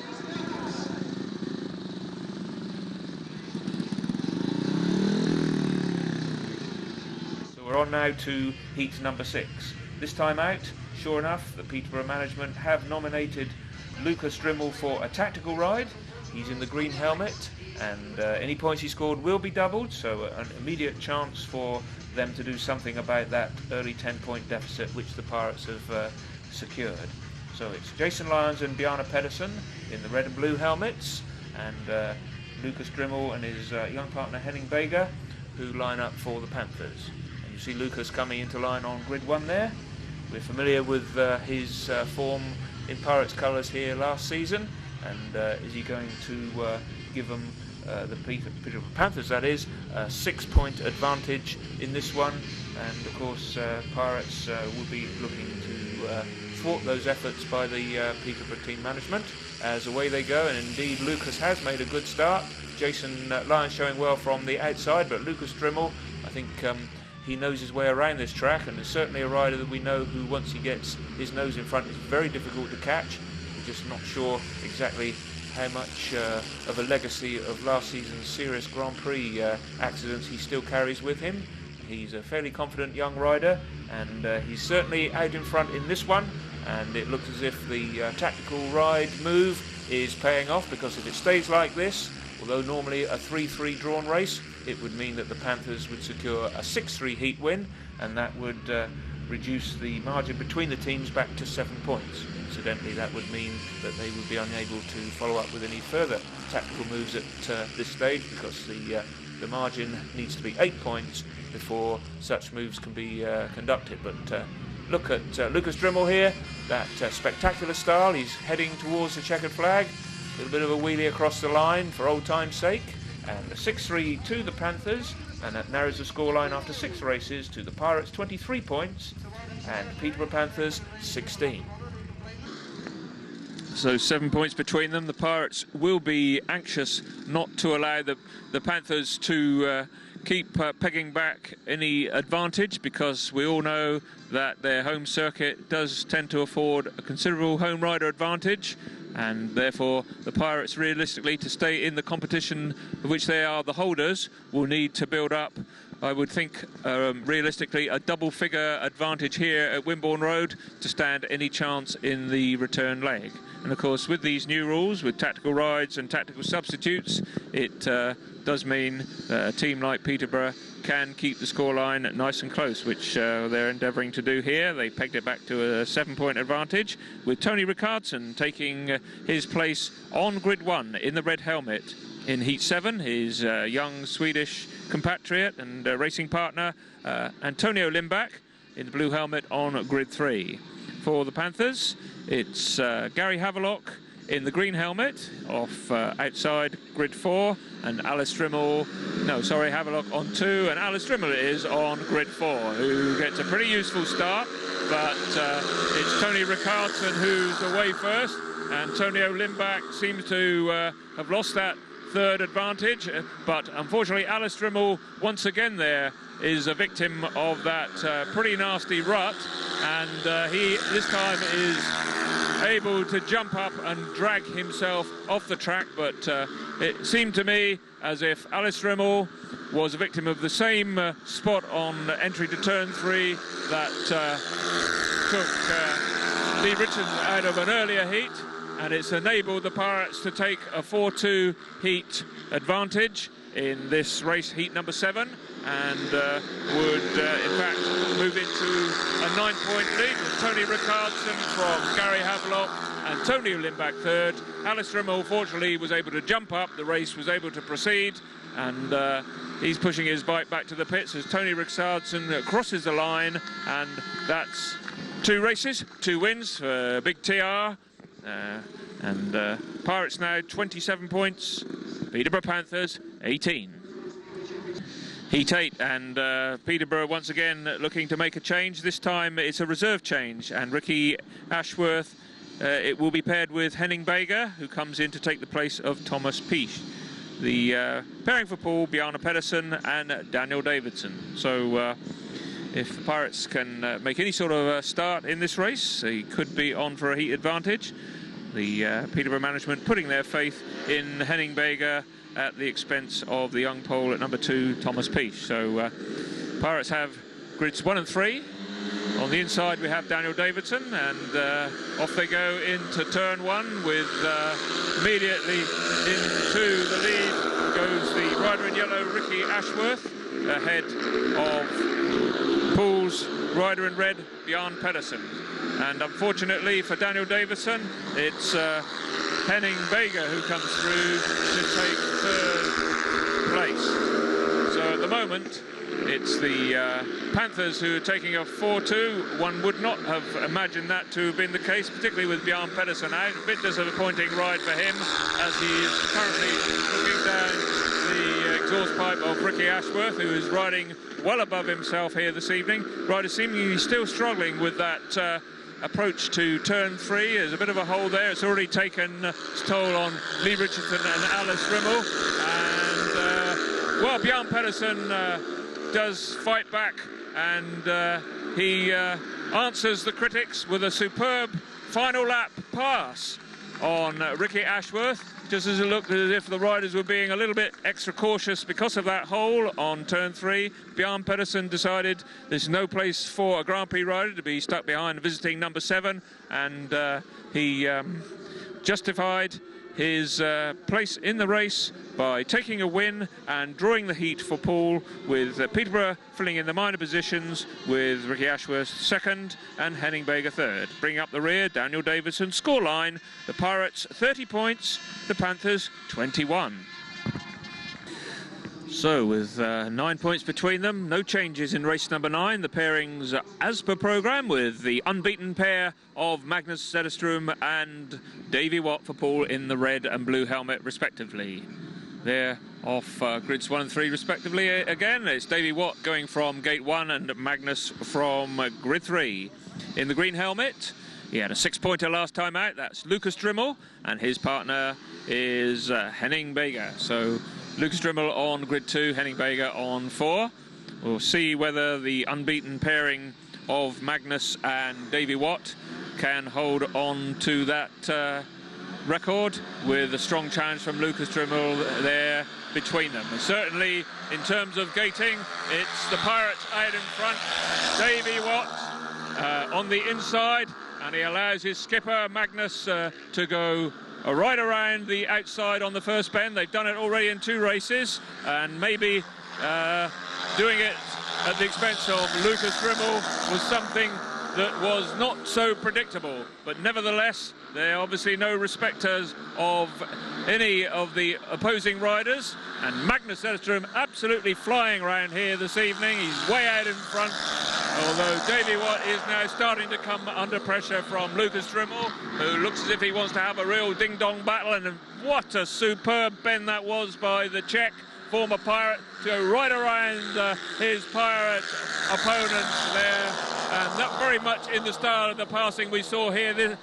We're on now to heat number 6. This time out, sure enough, the Peterborough management have nominated Lukas DRYML for a tactical ride. He's in the green helmet, and any points he scored will be doubled, so an immediate chance for them to do something about that early 10-point deficit which the Pirates have secured. So it's Jason Lyons and Bjarne PEDERSEN in the red and blue helmets, and Lukas DRYML and his young partner Henning BAGER, who line up for the Panthers. You see Lukas coming into line on grid 1 there. We're familiar with his form in Pirates colours here last season, and is he going to give them, the Peterborough Panthers that is, a 6-point advantage in this one? And of course Pirates will be looking to thwart those efforts by the Peterborough team management as away they go, and indeed Lukas has made a good start. Jason Lyons showing well from the outside, but Lukas DRYML, I think he knows his way around this track, and is certainly a rider that we know who, once he gets his nose in front, is very difficult to catch. We're just not sure exactly how much of a legacy of last season's serious Grand Prix accidents he still carries with him. He's a fairly confident young rider, and he's certainly out in front in this one, and it looks as if the tactical ride move is paying off, because if it stays like this, although normally a 3-3 drawn race, it would mean that the Panthers would secure a 6-3 heat win, and that would reduce the margin between the teams back to 7 points. Incidentally, that would mean that they would be unable to follow up with any further tactical moves at this stage, because the margin needs to be 8 points before such moves can be conducted. But look at Lukas DRYML here, that spectacular style. He's heading towards the checkered flag, a little bit of a wheelie across the line for old time's sake. And a 6-3 to the Panthers, and that narrows the scoreline after 6 races to the Pirates 23 points and Peterborough Panthers 16. So 7 points between them. The Pirates will be anxious not to allow the Panthers to keep pegging back any advantage, because we all know that their home circuit does tend to afford a considerable home rider advantage, and therefore the Pirates, realistically, to stay in the competition of which they are the holders, will need to build up, I would think, realistically, a double-figure advantage here at Wimborne Road to stand any chance in the return leg. And of course, with these new rules, with tactical rides and tactical substitutes, it does mean that a team like Peterborough can keep the scoreline nice and close, which they're endeavouring to do here. They pegged it back to a 7-point advantage, with Tony Rickardsson taking his place on grid 1 in the red helmet. In Heat 7, his young Swedish compatriot and racing partner, Antonio Lindback, in the blue helmet on grid 3. For the Panthers, it's Gary Havelock in the green helmet off outside grid 4, and Havelock on 2, and Alice DRYML is on grid 4, who gets a pretty useful start, but it's Tony Rickardsson who's away first. Antonio Lindback seems to have lost that third advantage, but unfortunately Alice DRYML once again there is a victim of that pretty nasty rut, and he this time is able to jump up and drag himself off the track, but it seemed to me as if Alice DRYML was a victim of the same spot on entry to turn 3 that took Lee Richardson out of an earlier heat, and it's enabled the Pirates to take a 4-2 heat advantage in this race, heat number 7, and would in fact move into a 9-point lead with Tony Rickardsson from Gary Havelock and Tony Lindback third. Alice DRYML fortunately was able to jump up, the race was able to proceed, and he's pushing his bike back to the pits as Tony Rickardsson crosses the line, and that's 2 races, 2 wins for Big TR. And Pirates now 27 points, Peterborough Panthers 18. Heat 8, and Peterborough once again looking to make a change. This time it's a reserve change, and Ricky Ashworth, it will be paired with Henning BAGER, who comes in to take the place of Thomas Peach. The pairing for Poole, Bjarne PEDERSEN and Daniel Davidsson. So if the Pirates can make any sort of start in this race, he could be on for a heat advantage. The Peterborough management putting their faith in Henning BAGER at the expense of the young Pole at number 2, Thomas Peach. So Pirates have grids 1 and 3. On the inside we have Daniel Davidsson, and off they go into turn 1 with immediately into the lead goes the rider in yellow, Ricky Ashworth, ahead of Poole's rider in red, Bjarne PEDERSEN. And unfortunately for Daniel Davidsson, it's Henning BAGER who comes through to take 3rd place. So at the moment, it's the Panthers who are taking a 4-2. One would not have imagined that to have been the case, particularly with Bjarne PEDERSEN out. A bit disappointing ride for him, as he is currently looking down the exhaust pipe of Ricky Ashworth, who is riding well above himself here this evening. Rider seemingly still struggling with that approach to turn 3. There's a bit of a hole there. It's already taken its toll on Lee Richardson and Alice Rimmel. And well, Bjarne PEDERSEN does fight back, and he answers the critics with a superb final lap pass on Ricky Ashworth, just as it looked as if the riders were being a little bit extra cautious because of that hole on turn 3. Bjarne PEDERSEN decided there's no place for a Grand Prix rider to be stuck behind visiting number 7, and he justified his place in the race by taking a win and drawing the heat for Poole, with Peterborough filling in the minor positions with Ricky Ashworth 2nd and Henning BAGER 3rd. Bringing up the rear, Daniel Davidsson. Scoreline, the Pirates 30 points, the Panthers 21. So with 9 points between them, no changes in race number 9. The pairings as per programme, with the unbeaten pair of Magnus ZETTERSTROM and Davey WATT for Poole in the red and blue helmet respectively. They're off grids 1 and 3 respectively. Again, it's Davey WATT going from gate 1 and Magnus from grid 3. In the green helmet, he had a 6-pointer last time out. That's Lukas DRYML, and his partner is Henning BAGER. So Lukas DRYML on grid 2, Henning BAGER on 4. We'll see whether the unbeaten pairing of Magnus and Davey WATT can hold on to that record, with a strong challenge from Lukas DRYML there between them. And certainly in terms of gating, it's the Pirates out in front. Davey WATT on the inside, and he allows his skipper Magnus to go right around the outside on the first bend. They've done it already in 2 races, and maybe doing it at the expense of Lukas DRYML was something that was not so predictable. But nevertheless, they're obviously no respecters of any of the opposing riders, and Magnus ZETTERSTROM absolutely flying around here this evening. He's way out in front, although Davey WATT is now starting to come under pressure from Lukas DRYML, who looks as if he wants to have a real ding-dong battle. And what a superb bend that was by the Czech former Pirate, to go right around his Pirate opponents there. And that very much in the style of the passing we saw here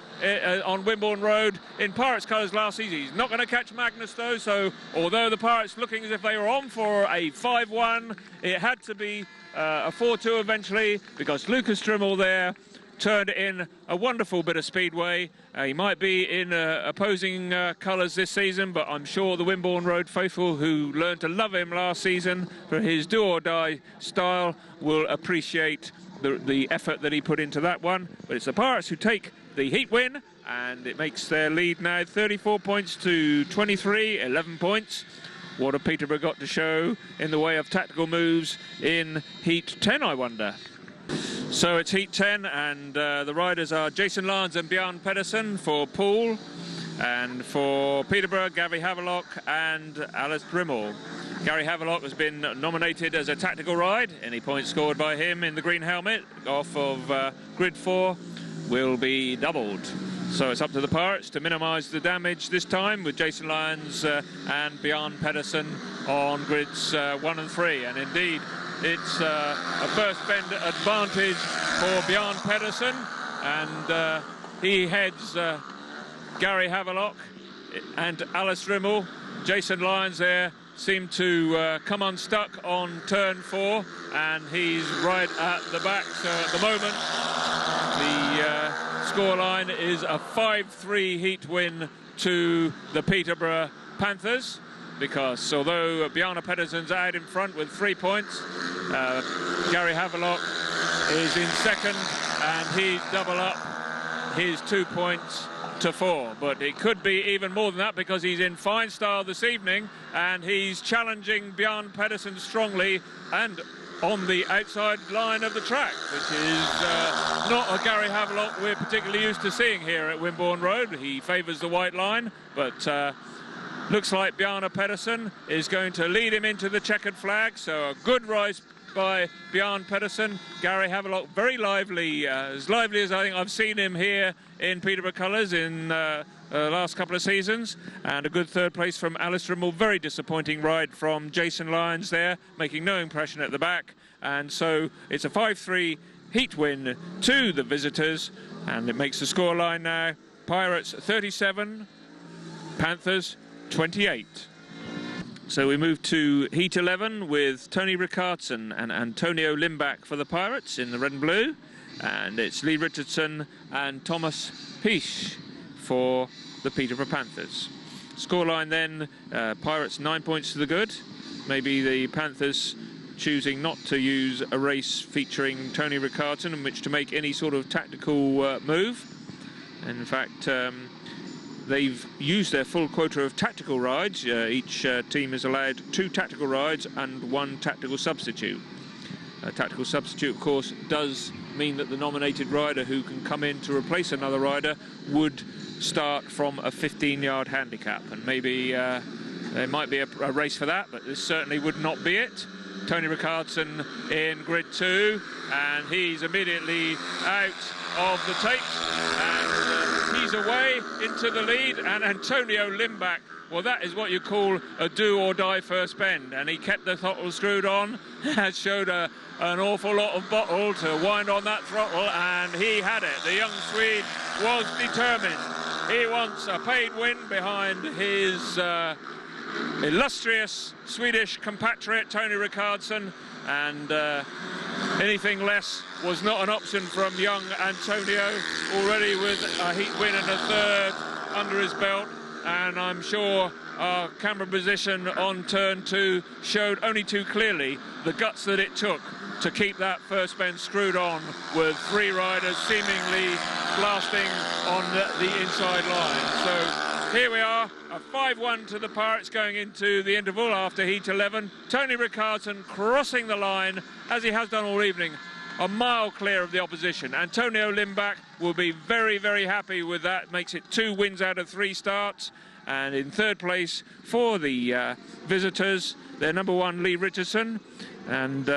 on Wimborne Road in Pirates colours last season. He's not going to catch Magnus though, so although the Pirates looking as if they were on for a 5-1, it had to be a 4-2 eventually, because Lukas DRYML there turned in a wonderful bit of speedway. He might be in opposing colours this season, but I'm sure the Wimborne Road faithful, who learned to love him last season for his do-or-die style, will appreciate the effort that he put into that one. But it's the Pirates who take the heat win, and it makes their lead now 34 points to 23, 11 points. What have Peterborough got to show in the way of tactical moves in Heat 10, I wonder? So it's Heat 10, and the riders are Jason Lyons and Bjarne PEDERSEN for Poole, and for Peterborough, Gary Havelock and Alice DRYML. Gary Havelock has been nominated as a tactical ride. Any points scored by him in the green helmet off of grid 4 will be doubled. So it's up to the Pirates to minimise the damage this time, with Jason Lyons and Bjarne PEDERSEN on grids 1 and 3, and indeed it's a first bend advantage for Bjarne PEDERSEN, and he heads Gary Havelock and Lukas DRYML. Jason Lyons there seemed to come unstuck on turn 4, and he's right at the back. So at the moment the scoreline is a 5-3 heat win to the Peterborough Panthers, because although Bjarne PEDERSEN's out in front with 3 points, Gary Havelock is in second, and he's double up his 2 points to 4. But it could be even more than that, because he's in fine style this evening, and he's challenging Bjarne PEDERSEN strongly and on the outside line of the track, which is not a Gary Havelock we're particularly used to seeing here at Wimborne Road. He favours the white line, but looks like Bjarne PEDERSEN is going to lead him into the checkered flag. So a good rise by Bjarne PEDERSEN. Gary Havelock very lively, as lively as I think I've seen him here in Peterborough colours in the last couple of seasons. And a good third place from Lukas DRYML. Very disappointing ride from Jason Lyons there, making no impression at the back. And so it's a 5-3 heat win to the visitors, and it makes the scoreline now Pirates 37, Panthers 28. So we move to Heat 11 with Tony Rickardsson and Antonio Lindback for the Pirates in the red and blue. And it's Lee Richardson and Thomas Pish for the Peterborough Panthers. Scoreline then, Pirates 9 points to the good. Maybe the Panthers choosing not to use a race featuring Tony Rickardsson in which to make any sort of tactical move. And in fact, they've used their full quota of tactical rides. Each team is allowed 2 tactical rides and 1 tactical substitute. A tactical substitute, of course, does mean that the nominated rider who can come in to replace another rider would start from a 15-yard handicap. And maybe there might be a race for that, but this certainly would not be it. Tony Rickardsson in grid 2, and he's immediately out of the tapes, and he's away into the lead. And Antonio Lindback, well, that is what you call a do-or-die first bend, and he kept the throttle screwed on, has showed an awful lot of bottle to wind on that throttle, and he had it. The young Swede was determined. He wants a paid win behind his illustrious Swedish compatriot Tony Rickardsson, and anything less was not an option from young Antonio, already with a heat win and a third under his belt. And I'm sure our camera position on turn 2 showed only too clearly the guts that it took to keep that first bend screwed on, with 3 riders seemingly blasting on the inside line. So here we are, a 5-1 to the Pirates going into the interval after Heat 11. Tony Rickardsson crossing the line, as he has done all evening, a mile clear of the opposition. Antonio Lindback will be very, very happy with that. Makes it 2 wins out of 3 starts. And in third place for the visitors, their number 1, Lee Richardson. And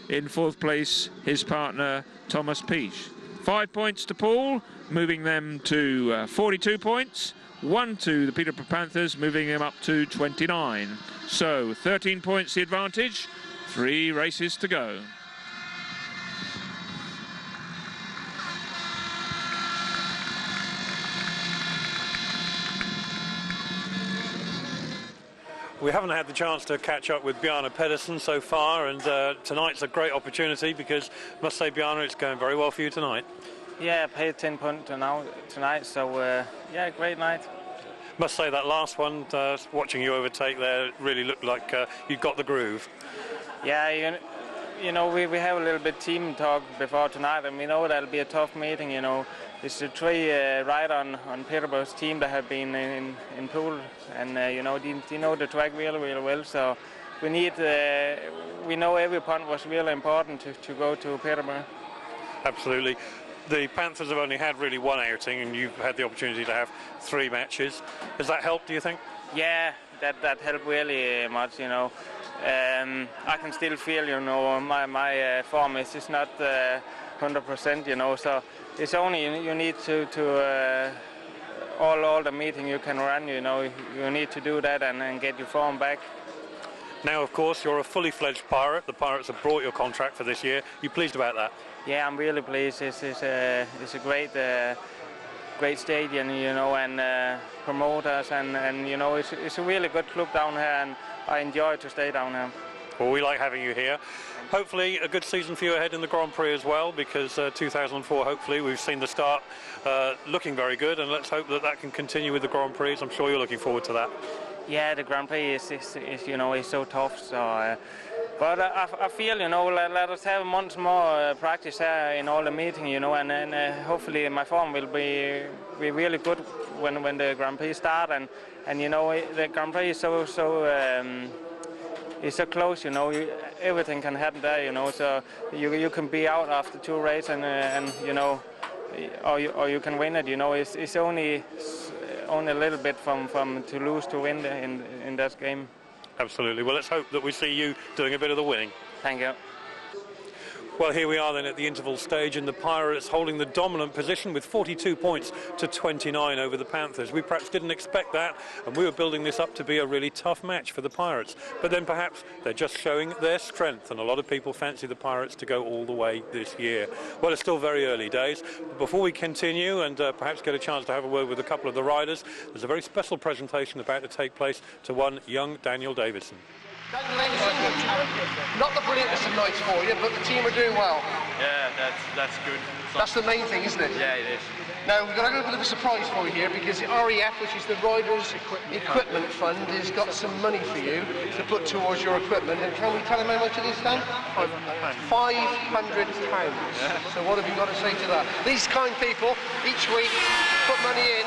in fourth place, his partner, Thomas Pish. 5 points to Poole, moving them to 42 points. 1 to the Peterborough Panthers, moving them up to 29. So 13 points the advantage, 3 races to go. We haven't had the chance to catch up with Bjarne PEDERSEN so far, and tonight's a great opportunity, because I must say, Bjarne, it's going very well for you tonight. Yeah, I paid 10 points tonight, so yeah, great night. Must say that last one, watching you overtake there, really looked like you got the groove. Yeah, you know, we have a little bit team talk before tonight, and we know that'll be a tough meeting. You know, it's the 3 rider on Peterborough's team that have been in Poole, and you know, they know the track really, really well. So we know every point was really important to go to Peterborough. Absolutely. The Panthers have only had really 1 outing, and you've had the opportunity to have 3 matches. Has that helped, do you think? Yeah, that helped really much, you know. I can still feel, you know, my form is just not 100%, you know, so it's only you need to all the meeting you can run, you know, you need to do that and get your form back. Now, of course, you're a fully fledged Pirate. The Pirates have brought your contract for this year. You pleased about that? Yeah, I'm really pleased. It's a great stadium, you know, and promoters, and you know, it's a really good club down here, and I enjoy to stay down here. Well, we like having you here. Hopefully a good season for you ahead in the Grand Prix as well, because 2004, hopefully, we've seen the start looking very good, and let's hope that that can continue with the Grand Prix. I'm sure you're looking forward to that. Yeah, the Grand Prix is you know, is so tough. So, but I feel, you know, let us have months more practice here in all the meeting, you know, and then hopefully my form will be really good when the Grand Prix start, and you know, the Grand Prix is it's so close, you know, everything can happen there, you know, so you can be out after 2 races and you know, or you can win it, you know, it's only a little bit from to lose to win in that game. Absolutely. Well, let's hope that we see you doing a bit of the winning. Thank you. Well, here we are then at the interval stage, and the Pirates holding the dominant position with 42 points to 29 over the Panthers. We perhaps didn't expect that, and we were building this up to be a really tough match for the Pirates. But then perhaps they're just showing their strength, and a lot of people fancy the Pirates to go all the way this year. Well, it's still very early days. But before we continue and perhaps get a chance to have a word with a couple of the riders, there's a very special presentation about to take place to one young Daniel Davidsson. Not the brilliantest of nights for you, but the team are doing well. Yeah, that's good. That's the main thing, isn't it? Yeah, it is. Now, we've got a little bit of a surprise for you here, because the REF, which is the Riders Equipment Fund, has got some money for you to put towards your equipment. And can we tell them how much it is, Dan? £500. Yeah. So what have you got to say to that? These kind people, each week, put money in.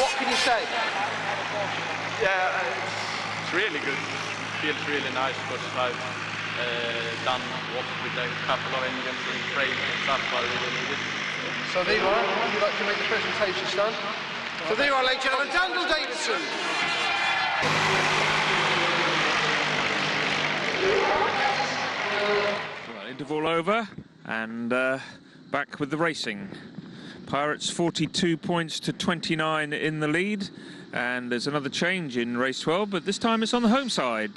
What can you say? Yeah, it's really good. Feels really nice, because I've done what with a couple of engines and frames and stuff I really needed. So there you are. Would you like to make the presentation, Stan? So there you are, ladies and gentlemen, Daniel Davidsson. Well, interval over, and back with the racing. Pirates 42 points to 29 in the lead. And there's another change in race 12, but this time it's on the home side.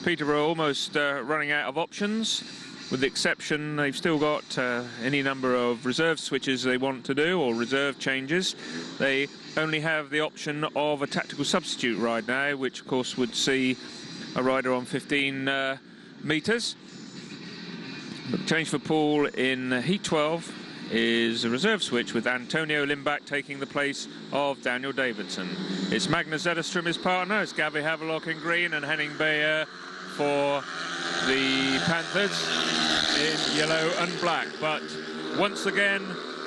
Peterborough almost running out of options, with the exception they've still got any number of reserve switches they want to do, or reserve changes. They only have the option of a tactical substitute ride now, which of course would see a rider on 15 metres. The change for Poole in Heat 12 is a reserve switch, with Antonio Lindback taking the place of Daniel Davidsson. It's Magnus ZETTERSTROM, his partner. It's Gabby Havelock in green, and Henning BAGER for the Panthers in yellow and black. But once again,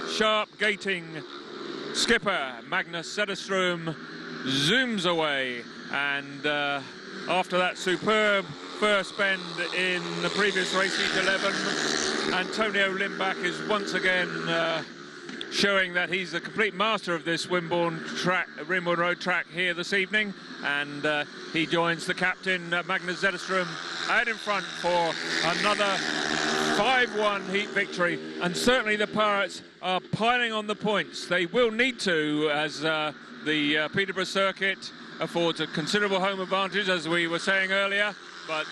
sharp gating skipper Magnus ZETTERSTROM zooms away, and after that superb first bend in the previous race, Heat 11, Antonio Lindback is once again showing that he's the complete master of this Wimborne Road track here this evening, and he joins the captain Magnus ZETTERSTROM out in front for another 5-1 heat victory. And certainly the Pirates are piling on the points. They will need to, as the Peterborough circuit affords a considerable home advantage, as we were saying earlier. But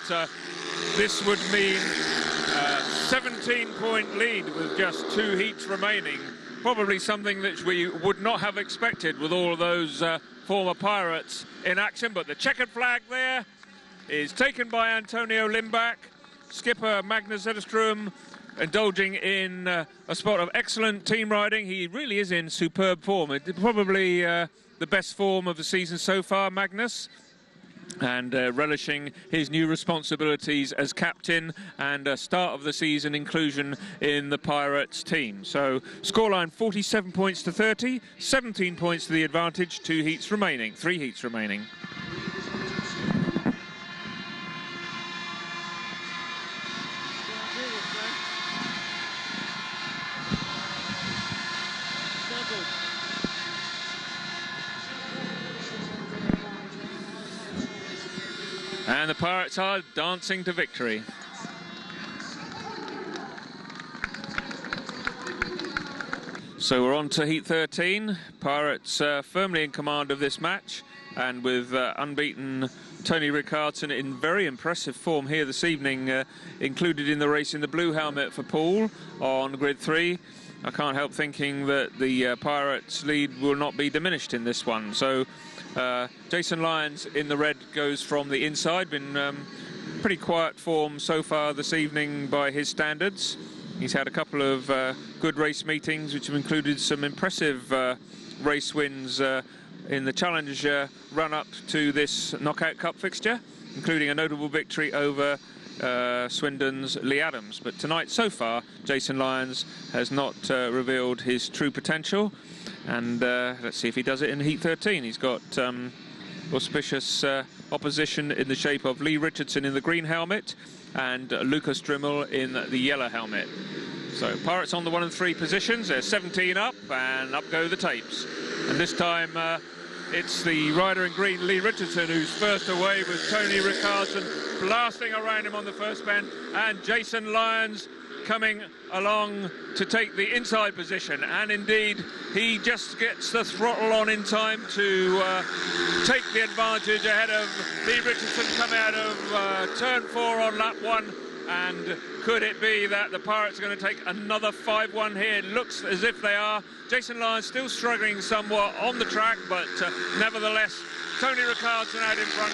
this would mean a 17-point lead with just 2 heats remaining. Probably something that we would not have expected with all of those former Pirates in action. But the checkered flag there is taken by Antonio Lindback. Skipper Magnus ZETTERSTROM indulging in a spot of excellent team riding. He really is in superb form. Probably the best form of the season so far, Magnus. And relishing his new responsibilities as captain and start of the season inclusion in the Pirates team. So scoreline 47 points to 30, 17 points to the advantage, 3 heats remaining. And the Pirates are dancing to victory. So we're on to Heat 13. Pirates firmly in command of this match, and with unbeaten Tony Rickardsson in very impressive form here this evening, included in the race in the blue helmet for Poole on grid 3. I can't help thinking that the Pirates lead will not be diminished in this one. So Jason Lyons in the red goes from the inside. Been pretty quiet form so far this evening by his standards. He's had a couple of good race meetings, which have included some impressive race wins in the Challenge run-up to this Knockout Cup fixture, including a notable victory over Swindon's Lee Adams. But tonight, so far, Jason Lyons has not revealed his true potential. And let's see if he does it in Heat 13. He's got auspicious opposition in the shape of Lee Richardson in the green helmet and Lukas DRYML in the yellow helmet. So Pirates on the 1 and 3 positions. They're 17 up, and up go the tapes. And this time it's the rider in green, Lee Richardson, who's first away with Tony Rickardsson blasting around him on the first bend, and Jason Lyons coming along to take the inside position. And indeed, he just gets the throttle on in time to take the advantage ahead of Lee Richardson coming out of turn 4 on lap 1. And could it be that the Pirates are going to take another 5-1 here? It looks as if they are. Jason Lyons still struggling somewhat on the track, but nevertheless, Tony Rickardsson out in front.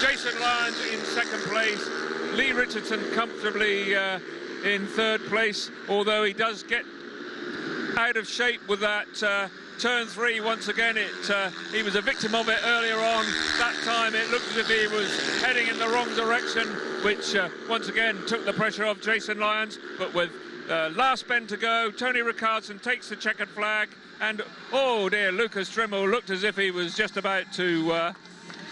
Jason Lyons in second place. Lee Richardson comfortably in third place, although he does get out of shape with that turn 3 once again. He was a victim of it earlier on. That time it looked as if he was heading in the wrong direction, which once again took the pressure off Jason Lyons. But with last bend to go, Tony Rickardsson takes the checkered flag, and oh dear, Lukas DRYML looked as if he was just about to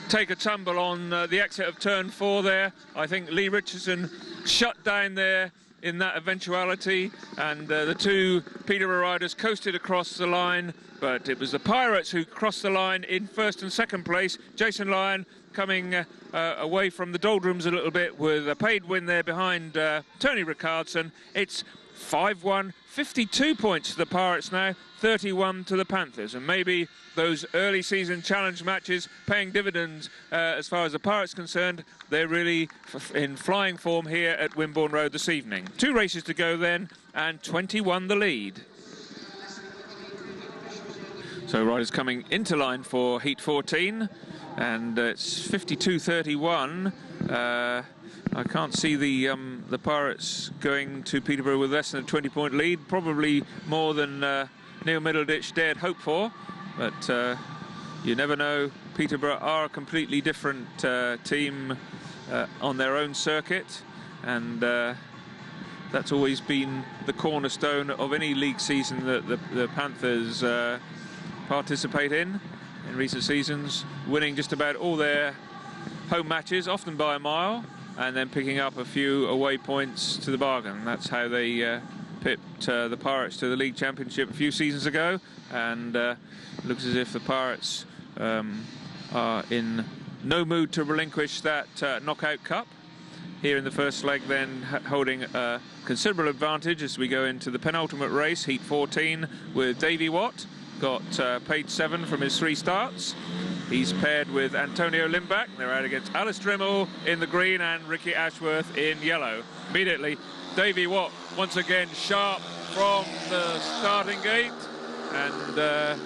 take a tumble on the exit of turn 4 there. I think Lee Richardson shut down there in that eventuality, and the two Peterborough riders coasted across the line, but it was the Pirates who crossed the line in first and second place. Jason Lyons coming away from the doldrums a little bit with a paid win there behind Tony Rickardsson. It's 5-1, 52 points to the Pirates now, 31 to the Panthers, and maybe those early season challenge matches paying dividends as far as the Pirates concerned. They're really in flying form here at Wimborne Road this evening. 2 races to go then, and 21 the lead. So riders coming into line for Heat 14, and it's 52-31. I can't see the Pirates going to Peterborough with less than a 20-point lead, probably more than Neil Middleditch dared hope for, but you never know. Peterborough are a completely different team on their own circuit, and that's always been the cornerstone of any league season that the Panthers participate in recent seasons, winning just about all their home matches, often by a mile, and then picking up a few away points to the bargain. That's how they pipped the Pirates to the league championship a few seasons ago, and looks as if the Pirates are in no mood to relinquish that knockout cup. Here in the first leg then, holding a considerable advantage as we go into the penultimate race, Heat 14, with Davey Watt. Got paid 7 from his 3 starts. He's paired with Antonio Lindback. They're out against Lukas DRYML in the green and Ricky Ashworth in yellow. Immediately, Davey Watt once again sharp from the starting gate. And,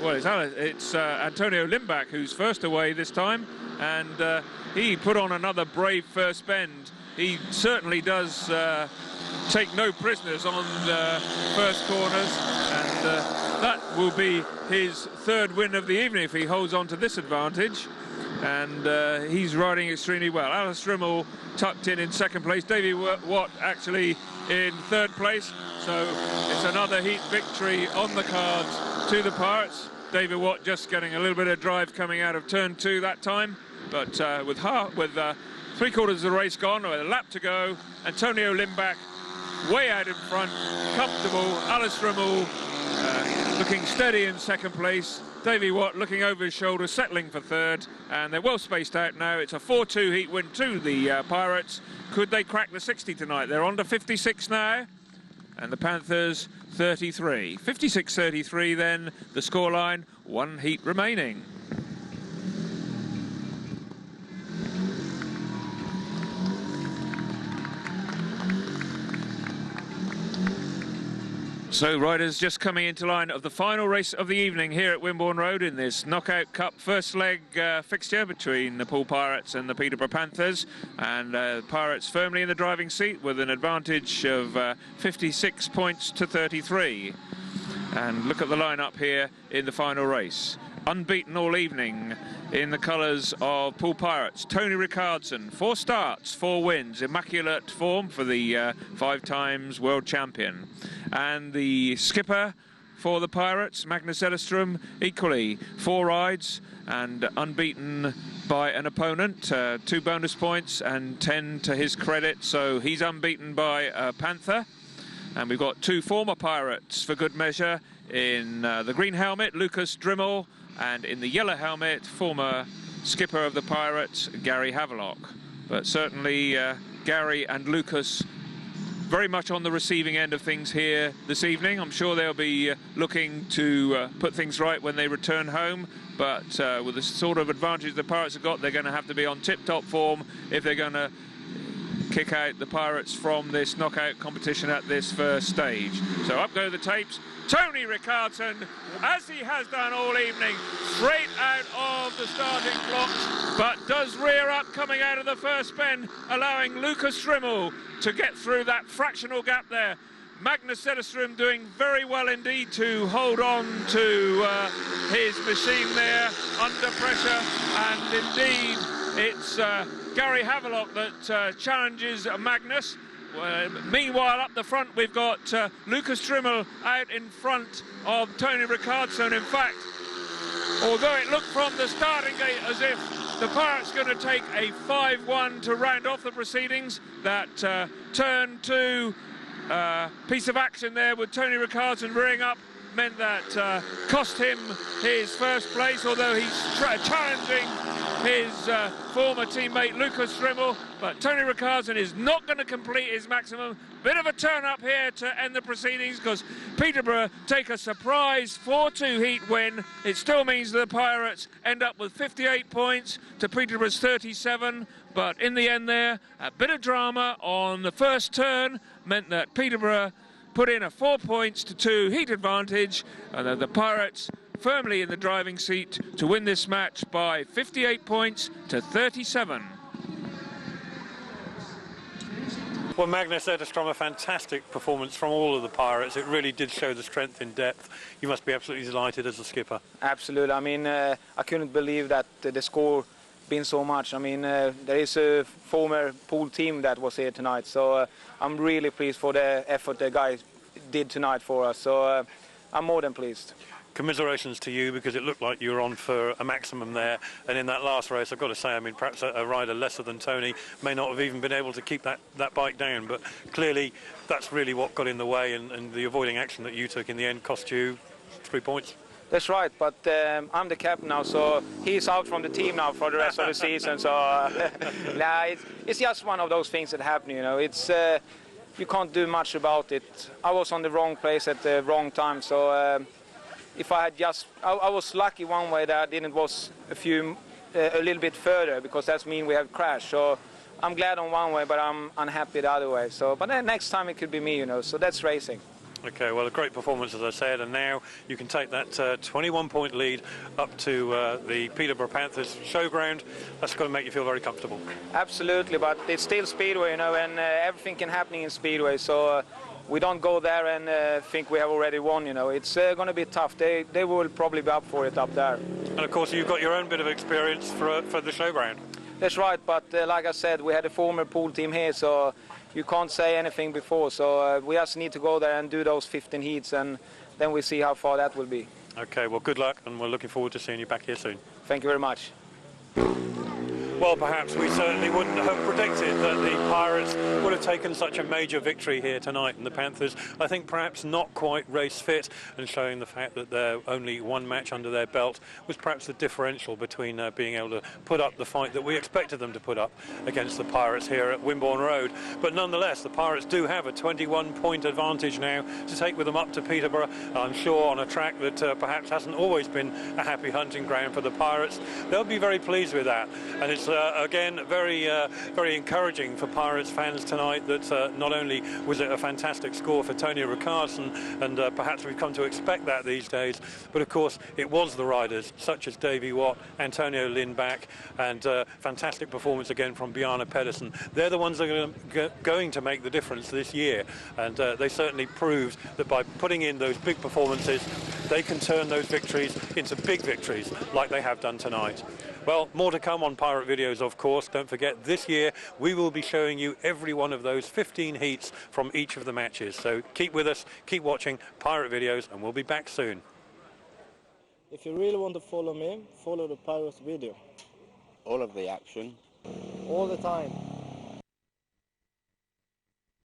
well, it's Antonio Lindback who's first away this time. And he put on another brave first bend. He certainly does take no prisoners on the first corners. And that will be his 3rd win of the evening if he holds on to this advantage. And he's riding extremely well. Lukas DRYML tucked in 2nd place. Davey Watt actually in 3rd place. So it's another heat victory on the cards to the Pirates. Davey Watt just getting a little bit of drive coming out of turn 2 that time. But with 3/4 of the race gone, with a lap to go, Antonio Lindback way out in front, comfortable. Lukas DRYML looking steady in 2nd place. Davey Watt looking over his shoulder, settling for 3rd, and they're well spaced out now. It's a 4-2 heat win to the Pirates. Could they crack the 60 tonight? They're on to 56 now, and the Panthers 33. 56-33 then, the scoreline, 1 heat remaining. So riders just coming into line of the final race of the evening here at Wimborne Road in this Knockout Cup first leg fixture between the Poole Pirates and the Peterborough Panthers, and Pirates firmly in the driving seat with an advantage of 56 points to 33. And look at the lineup here in the final race. Unbeaten all evening in the colours of Poole Pirates. Tony Rickardsson, 4 starts, 4 wins, immaculate form for the 5 times world champion. And the skipper for the Pirates, Magnus ZETTERSTROM, equally 4 rides and unbeaten by an opponent, 2 bonus points and 10 to his credit, so he's unbeaten by a Panther. And we've got 2 former Pirates for good measure in the green helmet, Lukas DRYML, and in the yellow helmet, former skipper of the Pirates, Gary Havelock. But certainly Gary and Lukas very much on the receiving end of things here this evening. I'm sure they'll be looking to put things right when they return home, but with the sort of advantage the Pirates have got, they're going to have to be on tip-top form if they're going to kick out the Pirates from this knockout competition at this first stage. So up go the tapes. Tony Rickardsson, as he has done all evening, straight out of the starting blocks, but does rear up coming out of the first bend, allowing Lukas DRYML to get through that fractional gap there. Magnus ZETTERSTROM doing very well indeed to hold on to his machine there under pressure, and indeed it's Gary Havelock that challenges Magnus. Meanwhile, up the front, we've got Lukas DRYML out in front of Tony Rickardsson. In fact, although it looked from the starting gate as if the Pirates going to take a 5-1 to round off the proceedings, that turn 2 piece of action there with Tony Rickardsson rearing up meant that cost him his first place, although he's challenging his former teammate Lukas DRYML, but Tony Rickardsson is not going to complete his maximum. Bit of a turn up here to end the proceedings, because Peterborough take a surprise 4-2 heat win. It still means the Pirates end up with 58 points to Peterborough's 37, but in the end there, a bit of drama on the first turn meant that Peterborough put in a 4 points to 2 heat advantage, and the Pirates firmly in the driving seat to win this match by 58 points to 37. Well, Magnus ZETTERSTROM, a fantastic performance from all of the Pirates. It really did show the strength in depth. You must be absolutely delighted as a skipper. Absolutely. I mean, I couldn't believe that the score been so much. I mean, there is a former Poole team that was here tonight, so I'm really pleased for the effort the guys did tonight for us. So I'm more than pleased. Commiserations to you, because it looked like you were on for a maximum there, and in that last race, I've got to say, I mean, perhaps a rider lesser than Tony may not have even been able to keep that bike down, but clearly that's really what got in the way, and the avoiding action that you took in the end cost you 3 points. That's right, but I'm the captain now, so he's out from the team now for the rest of the season, so nah, it's just one of those things that happen, you know. It's you can't do much about it. I was on the wrong place at the wrong time, so if I had just, I was lucky one way that I didn't was a little bit further, because that means we have crashed. So I'm glad on one way, but I'm unhappy the other way. So, but then next time it could be me, you know. So that's racing. Okay, well, a great performance, as I said, and now you can take that 21-point lead up to the Peterborough Panthers showground. That's going to make you feel very comfortable. Absolutely, but it's still Speedway, you know, and everything can happen in Speedway. So. We don't go there and think we have already won, you know. It's going to be tough. They will probably be up for it up there. And of course you've got your own bit of experience for the showground. That's right, but like I said, we had a former Poole team here, so you can't say anything before. So we just need to go there and do those 15 heats, and then we'll see how far that will be. Okay, well, good luck, and we're looking forward to seeing you back here soon. Thank you very much. Well, perhaps we certainly wouldn't have predicted that the Pirates would have taken such a major victory here tonight, and the Panthers, I think, perhaps not quite race fit, and showing the fact that they're only one match under their belt was perhaps the differential between being able to put up the fight that we expected them to put up against the Pirates here at Wimborne Road. But nonetheless, the Pirates do have a 21-point advantage now to take with them up to Peterborough, I'm sure on a track that perhaps hasn't always been a happy hunting ground for the Pirates. They'll be very pleased with that, and it's again, very encouraging for Pirates fans tonight that not only was it a fantastic score for Tony Rickardsson, and perhaps we've come to expect that these days, but of course it was the riders such as Davey Watt, Antonio Lindback, and fantastic performance again from Bjarne PEDERSEN. They're the ones that are going to make the difference this year, and they certainly proved that by putting in those big performances, they can turn those victories into big victories like they have done tonight. Well, more to come on Pirate Videos, of course. Don't forget, this year we will be showing you every one of those 15 heats from each of the matches. So keep with us, keep watching Pirate Videos, and we'll be back soon. If you really want to follow me, follow the Pirates video. All of the action. All the time.